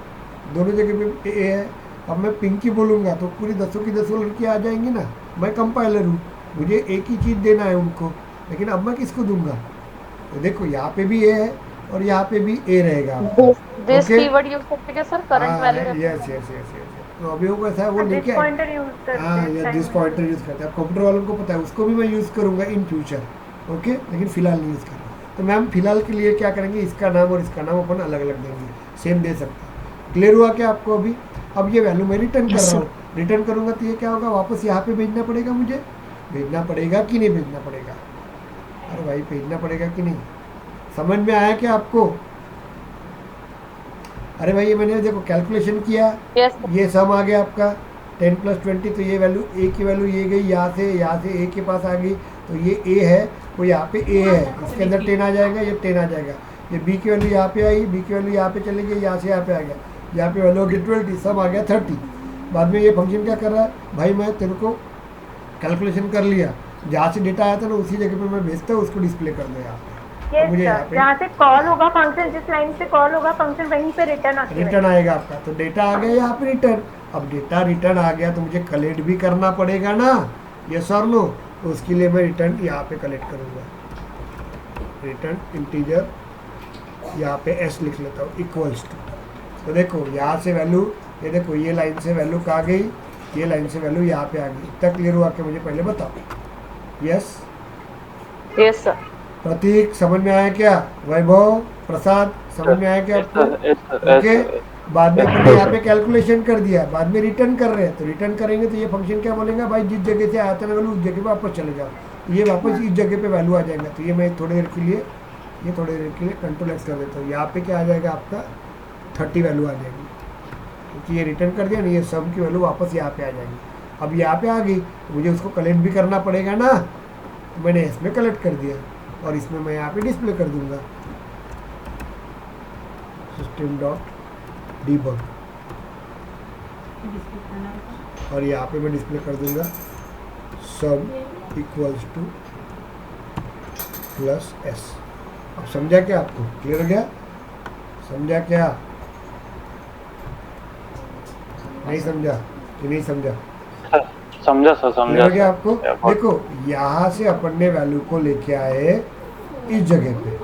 दोनों जगह पे ए है। अब मैं पिंकी बोलूँगा तो पूरी 10 की 10 लड़कियाँ आ जाएंगी ना। मैं कंपाइलर हूँ, मुझे एक ही चीज़ देना है उनको, लेकिन अब मैं किसको दूंगा? तो देखो यहाँ पे भी ए है और यहाँ पे भी ए रहेगा आपका। दिस ओके कीवर्ड यूज करते हैं सर करंट वैल्यू हाँ यस यस यस यस। तो अभी वो कैसा है वो दिस लेके पॉइंटर यूज करते हाँ हैं या time दिस में। पॉइंटर यूज़ करते हैं, अब कंप्यूटर वालों को पता है, उसको भी मैं यूज़ करूँगा इन फ्यूचर। ओके लेकिन फिलहाल नहीं यूज़ करूँगा। तो मैम फिलहाल के लिए क्या करेंगे, इसका नाम और इसका नाम अपन अलग अलग देंगे, सेम दे सकते हैं। क्लियर हुआ क्या आपको अभी? अब ये वैल्यू मैं रिटर्न कर Yes, रहा हूँ, रिटर्न करूँगा तो ये क्या होगा, वापस यहाँ पे भेजना पड़ेगा मुझे, भेजना पड़ेगा कि नहीं भेजना पड़ेगा? अरे भाई भेजना पड़ेगा कि नहीं? समझ में आया क्या आपको? अरे भाई ये मैंने देखो कैलकुलेशन किया, यस ये सम आ गया आपका 10 + 20, तो ये वैल्यू ए की वैल्यू ये गई यहाँ से ए के पास आ गई, तो ये ए है, वो यहाँ पे ए है, इसके अंदर 10 आ जाएगा, ये 10 आ जाएगा। ये बी की वैल्यू यहाँ पे आई, बी की वैल्यू यहाँ पे चली गई, यहाँ से यहाँ पे आ गया, यहाँ पे वैल्यू होगी 20, सम आ गया 30। बाद में ये फंक्शन क्या कर रहा है, भाई मैं तेरे को कैलकुलेशन कर लिया, जहाँ से डेटा आया था ना उसी जगह पे मैं भेजता हूँ, उसको डिस्प्ले कर दो यहाँ पे। Yes, मुझे sir. यहाँ पे जहाँ से कॉल होगा फंक्शन, जिस लाइन से कॉल होगा फंक्शन वहीं पे रिटर्न आके रिटर्न आएगा आपका। तो डेटा आ गया यहाँ पे रिटर्न। अब डेटा रिटर्न आ गया तो मुझे कलेक्ट भी करना पड़ेगा ना, यस और नो? तो उसके लिए मैं रिटर्न यहाँ पे कलेक्ट करूँगा, रिटर्न इंटीजर यहाँ पे एस लिख लेता हूँ इक्वल्स टू। तो देखो यहाँ से वैल्यू, ये देखो ये लाइन से वैल्यू कहाँ गई, ये लाइन से वैल्यू यहाँ पे आ गई। इतना क्लियर हुआ कि मुझे पहले बताओ। Yes yes sir. प्रतीक समझ में आया क्या? वैभव प्रसाद समझ में आया क्या आपको? ओके बाद में अपन ने यहाँ पे कैलकुलेशन कर दिया, बाद में रिटर्न कर रहे हैं, तो रिटर्न करेंगे तो ये फंक्शन क्या बोलेगा, भाई जिस जगह से आया था ना वैल्यू उस जगह पे वापस चले जाओ, ये वापस इस जगह पे वैल्यू आ जाएगा। तो ये मैं थोड़ी देर के लिए कंट्रोल एक्स कर देता हूँ, यहाँ पे क्या आ जाएगा आपका 30 वैल्यू आ जाएगी, क्योंकि ये रिटर्न कर दिया ना, ये सम की वैल्यू वापस यहाँ पे आ जाएगी। अब यहाँ पे आ गई, मुझे उसको कलेक्ट भी करना पड़ेगा ना, तो मैंने इसमें कलेक्ट कर दिया और इसमें मैं यहाँ पे डिस्प्ले कर दूंगा system.debug, और यहाँ पे मैं डिस्प्ले कर दूंगा sum equals two plus S. अब समझा क्या आपको? क्लियर हो गया? समझा क्या? नहीं समझा कि नहीं समझा? समझा सर, क्लियर समझा हो गया सर। आपको? देखो यहाँ से अपन ने वैल्यू को लेके आए इस जगह पे,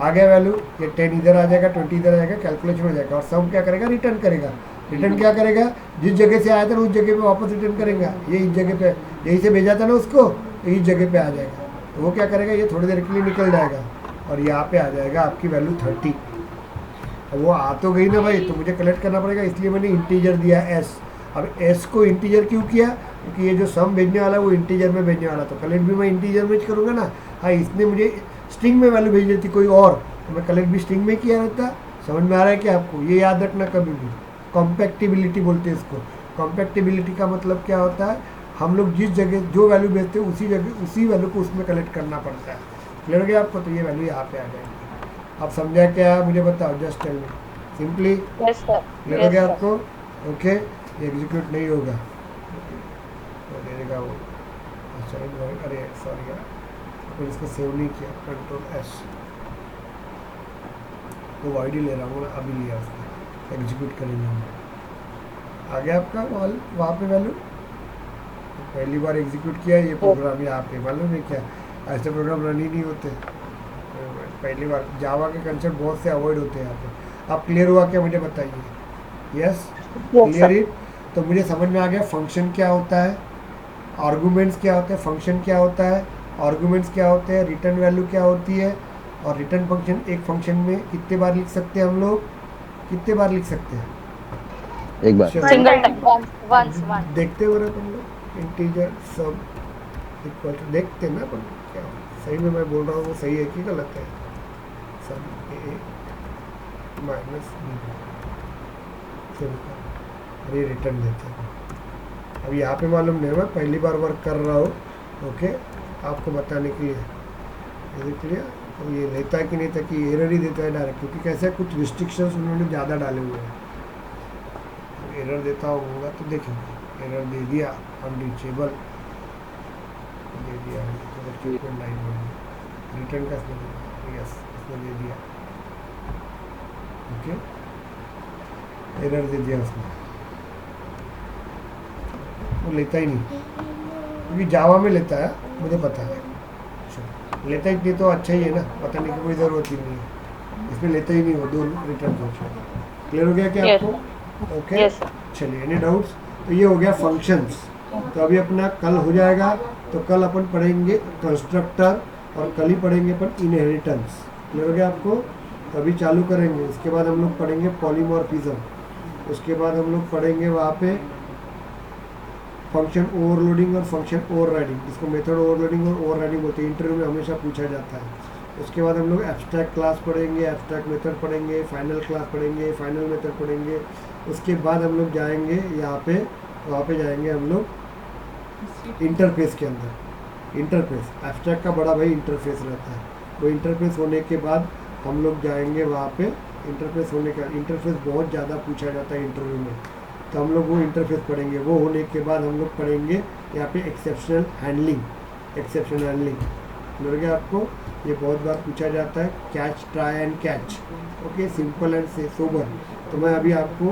आ गया वैल्यू, ये 10 इधर आ जाएगा, 20 इधर आ जाएगा, कैलकुलेशन हो जाएगा, और सम क्या करेगा, रिटर्न करेगा। रिटर्न क्या करेगा, जिस जगह से आया था ना उस जगह पे वापस रिटर्न करेगा। ये इस जगह पे, यहीं से भेजा था ना उसको, तो इस जगह पे आ जाएगा। तो वो क्या करेगा, ये थोड़ी देर के लिए निकल जाएगा और यहाँ पे आ जाएगा आपकी वैल्यू 30। अब वो आ तो गई ना भाई, तो मुझे कलेक्ट करना पड़ेगा, इसलिए मैंने इंटीजर दिया एस। अब एस को इंटीजर क्यों किया, क्योंकि ये जो सम भेजने वाला है वो इंटीजर में भेजने वाला, तो कलेक्ट भी मैं इंटीजर में करूँगा ना। हाँ इसने मुझे स्ट्रिंग में वैल्यू भेज देती कोई और, तो मैं कलेक्ट भी स्ट्रिंग में किया रहता। समझ में आ रहा है क्या आपको? ये याद रखना कभी भी, कॉम्पैक्टिबिलिटी बोलते हैं इसको। कॉम्पैक्टिबिलिटी का मतलब क्या होता है, हम लोग जिस जगह जो वैल्यू भेजते हैं उसी जगह उसी वैल्यू को उसमें कलेक्ट करना पड़ता है। क्लियर हो गया आपको? तो ये वैल्यू यहाँ पे आ जाएगी। आप समझा क्या मुझे बताओ, just tell me simply. Yes sir. Clear हो गया आपको? ओके एग्जीक्यूट नहीं होगा तो देगा वो, अरे सॉरी यार तो इसको सेव नहीं किया, कंट्रोल एस, तो वाइड ही ले रहा हूँ, अभी लिया उसको, एग्जीक्यूट करेंगे हम। आ गया आपका वहाँ पे वैल्यू, पहली बार एग्जीक्यूट किया ये प्रोग्राम यहाँ पे, मालूम नहीं क्या ऐसे प्रोग्राम रन ही नहीं होते। पहली बार जावा के कंसेप्ट बहुत से अवॉइड होते हैं यहाँ पे। आप क्लियर हुआ क्या मुझे बताइए? Yes, clear it. तो मुझे समझ में आ गया फंक्शन क्या होता है, आर्गूमेंट्स क्या होते हैं, फंक्शन क्या होता है, आर्गूमेंट्स क्या होते हैं, रिटर्न वैल्यू क्या होती है, और रिटर्न फंक्शन एक फंक्शन में कितने बार लिख सकते हैं हम लोग, कितने बार लिख सकते हैं? एक बार। चलो, सिंगल टाइम वंस वन। देखते हो रहे तुम लोग इंटीजर सब इक्वल टू, देखते हैं ना अपन क्या सही में मैं बोल रहा हूँ वो सही है कि गलत है? सब ए माइनस बी ये रिटर्न देते हैं। अब यहाँ पे मालूम नहीं, मैं पहली बार वर्क कर रहा हूँ, ओके, आपको बताने के लिए। क्लियर? तो ये लेता है कि नहीं था कि एरर ही देता है डायरेक्ट, क्योंकि कैसे कुछ रिस्ट्रिक्शंस उन्होंने ज़्यादा डाले हुए हैं। एरर देता होगा तो देखेंगे। एरर दे दिया अनरीचेबल, दे दिया रिटर्न का यस उसने दे दिया, ओके, एरर दे दिया उसने, वो लेता ही नहीं, क्योंकि जावा में लेता है मुझे पता है। लेता ही नहीं तो अच्छा ही है ना, बताने की कोई ज़रूरत ही नहीं है, इसमें लेता ही नहीं हो दो रिटर्न फंक्शन। क्लियर हो गया क्या Yes. आपको? ओके, यस चलिए, एनी डाउट्स? तो ये हो गया फंक्शंस। तो अभी अपना कल हो जाएगा, तो कल अपन पढ़ेंगे कंस्ट्रक्टर और कल ही पढ़ेंगे अपन इनहेरिटेंस। क्लियर हो गया आपको? तो अभी चालू करेंगे, उसके बाद हम लोग पढ़ेंगे पॉलीमॉर्फिज्म, उसके बाद हम लोग पढ़ेंगे वहाँ पे फंक्शन ओवरलोडिंग और फंक्शन ओवरराइडिंग, जिसको मेथड ओवरलोडिंग और ओवरराइडिंग होती है, इंटरव्यू में हमेशा पूछा जाता है। उसके बाद हम लोग एब्स्ट्रैक्ट क्लास पढ़ेंगे, एब्स्ट्रैक्ट मेथड पढ़ेंगे, फाइनल क्लास पढ़ेंगे, फाइनल मेथड पढ़ेंगे। उसके बाद हम लोग जाएंगे यहाँ पे, वहाँ पे जाएंगे हम लोग इंटरफेस के अंदर। इंटरफेस एब्स्ट्रैक्ट का बड़ा भाई इंटरफेस रहता है, वो इंटरफेस होने के बाद हम लोग जाएंगे वहाँ पे। इंटरफेस होने का इंटरफेस बहुत ज़्यादा पूछा जाता है इंटरव्यू में, तो हम लोग वो इंटरफेस पढ़ेंगे। वो होने के बाद हम लोग पढ़ेंगे यहाँ पे एक्सेप्शनल हैंडलिंग। एक्सेप्शनल हैंडलिंग मिल गया आपको, ये बहुत बार पूछा जाता है। Catch, try and catch, okay, simple and sober. तो मैं अभी आपको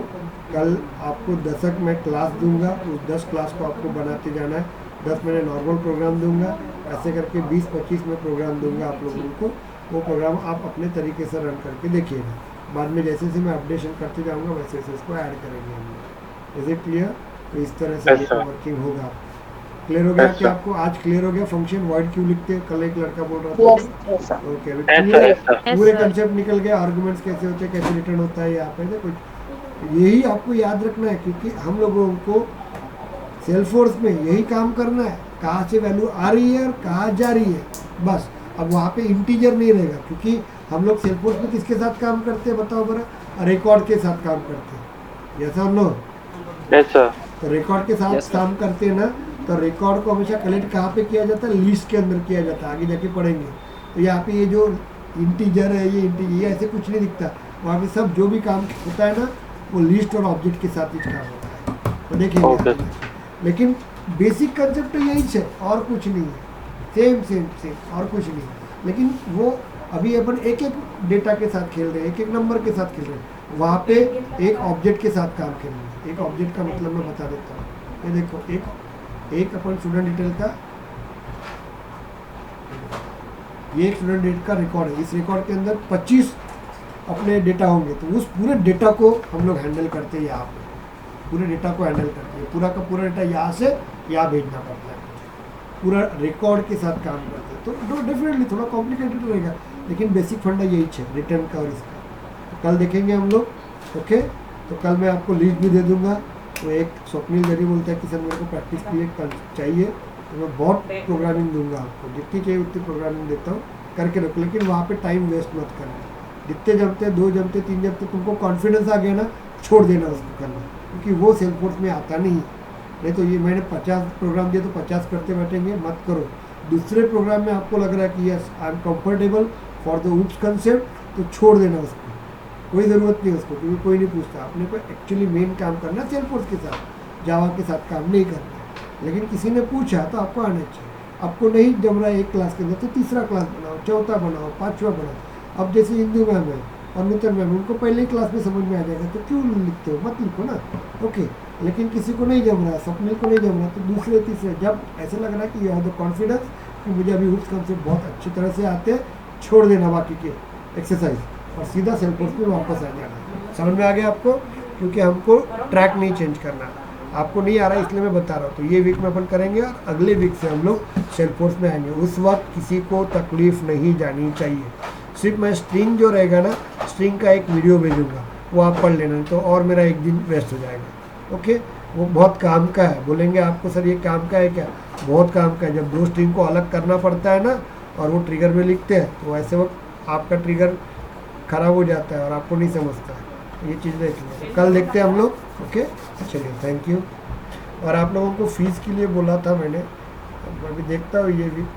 कल आपको 10 मैं क्लास दूंगा, उस 10 क्लास को आपको बनाते जाना है। 10 मैंने नॉर्मल प्रोग्राम दूंगा, ऐसे करके 20-25 में प्रोग्राम दूंगा आप लोगों को। वो प्रोग्राम आप अपने तरीके से रन करके देखिएगा, बाद में जैसे जैसे मैं अपडेशन करते जाऊँगा वैसे वैसे इसको ऐड करेंगे हम लोग। Is it clear? तो इस तरह से Yes, sir. वर्किंग होगा। क्लियर हो गया Yes, कि sir. आपको आज क्लियर हो गया फंक्शन वाइड क्यों लिखते हैं? कल एक लड़का बोल रहा था। Yes sir. Okay, Yes, sir. पूरे Yes, sir. पूरे sir. कंसेप्ट निकल गया, आर्गुमेंट्स कैसे होते हैं, कैसे रिटर्न होता है यहाँ पे देखो। यही आपको याद रखना है, क्योंकि हम लोगों को सेल्सफोर्स में यही काम करना है, कहाँ से वैल्यू आ रही है और कहाँ जा रही है, बस। अब वहाँ पे इंटीजर नहीं रहेगा, क्योंकि हम लोग सेल्सफोर्स में किसके साथ काम करते हैं बताओ बरा? रिकॉर्ड के साथ काम करते हैं, यस और नो? Yes, sir. तो रिकॉर्ड के साथ Yes, sir. काम करते हैं ना, तो रिकॉर्ड को हमेशा कलेक्ट कहाँ पे किया जाता है? लिस्ट के अंदर किया जाता है, आगे जाके पढ़ेंगे। तो यहाँ पे ये जो इंटीजर है, ये इंटीजर, ये ऐसे कुछ नहीं दिखता। वहाँ पे सब जो भी काम होता है ना, वो लिस्ट और ऑब्जेक्ट के साथ ही काम होता है, तो देखेंगे। Okay. लेकिन बेसिक कंसेप्ट तो यही है और कुछ नहीं है, सेम सेम सेम और कुछ नहीं। लेकिन वो अभी अपन एक एक डेटा के साथ खेल रहे हैं, एक एक नंबर के साथ खेल रहे हैं, वहाँ पे एक ऑब्जेक्ट के साथ काम करेंगे। एक ऑब्जेक्ट का मतलब मैं बता देता हूँ, ये देखो, एक अपन स्टूडेंट डिटेल का, ये एक स्टूडेंट डेट का रिकॉर्ड है। इस रिकॉर्ड के अंदर 25 अपने डेटा होंगे, तो उस पूरे डेटा को हम लोग हैंडल करते हैं। यहाँ पे पूरे डेटा को हैंडल करते हैं, पूरा का पूरा डेटा यहाँ से यहाँ भेजना पड़ता है, पूरा रिकॉर्ड के साथ काम करते हैं। तो डेफिनेटली थोड़ा कॉम्प्लिकेटेड रहेगा, लेकिन बेसिक फंडा यही है रिटर्न का और इसका। तो कल देखेंगे हम लोग, ओके। तो कल मैं आपको लिस्ट भी दे दूंगा। तो एक स्वप्निल जरी बोलता है कि सर मेरे को प्रैक्टिस के लिए कल चाहिए, तो मैं बहुत प्रोग्रामिंग दूंगा आपको, जितनी चाहिए उतनी प्रोग्रामिंग देता हूँ, करके रखो। लेकिन वहाँ पे टाइम वेस्ट मत करना, जितने जमते 2 जमते 3 जमते तुमको कॉन्फिडेंस आ गया ना, छोड़ देना उसको करना, क्योंकि वो सेल्सफोर्स में आता नहीं। नहीं तो ये मैंने 50 प्रोग्राम दिए तो 50 करते बैठेंगे, मत करो। दूसरे प्रोग्राम में आपको लग रहा है कि yes I am comfortable for the oops concept, तो छोड़ देना उसको, कोई ज़रूरत नहीं उसको, क्योंकि कोई नहीं पूछता। अपने को एक्चुअली मेन काम करना है सेल्सफोर्स के साथ, जावा के साथ काम नहीं करना है। लेकिन किसी ने पूछा तो आपको आना चाहिए। आपको नहीं जम रहा है एक क्लास के अंदर, तो तीसरा क्लास बनाओ, चौथा बनाओ, 5वां बनाओ। अब जैसे हिंदू मैम है और नूतन मैम, उनको पहले ही क्लास में समझ में आ जाएगा, तो क्यों लिखते हो? मत लिखो ना, ओके। लेकिन किसी को नहीं जम रहा, स्वप्निल को नहीं जम रहा, तो दूसरे तीसरे, जब ऐसा लग रहा है कि यू हैव द कॉन्फिडेंस कि मुझे अभी हुक्स कंसेप्ट बहुत अच्छी तरह से आते हैं, छोड़ देना बाकी के एक्सरसाइज और सीधा सेल्फोर्स में वापस आ जाना। समझ में आ गया आपको? क्योंकि हमको ट्रैक नहीं चेंज करना, आपको नहीं आ रहा है इसलिए मैं बता रहा हूँ। तो ये वीक में अपन करेंगे और अगले वीक से हम लोग सेल्फोर्स में आएंगे। उस वक्त किसी को तकलीफ नहीं जानी चाहिए। सिर्फ मैं स्ट्रिंग जो रहेगा ना, स्ट्रिंग का एक वीडियो भेजूंगा, वो आप पढ़ लेना, तो और मेरा एक दिन वेस्ट हो जाएगा। ओके, वो बहुत काम का है। बोलेंगे आपको सर ये काम का है क्या? बहुत काम का है। जब दो स्ट्रिंग को अलग करना पड़ता है ना और वो ट्रिगर में लिखते हैं, तो ऐसे वक्त आपका ट्रिगर ख़राब हो जाता है और आपको नहीं समझता है। ये चीज़ देख लो, कल देखते हैं हम लोग। ओके, चलिए, थैंक यू। और आप लोगों को फीस के लिए बोला था मैंने, मैं भी देखता हूँ ये वीक,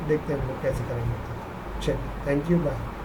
देखते हैं हम लोग कैसे करेंगे। चलिए, थैंक यू, बाय।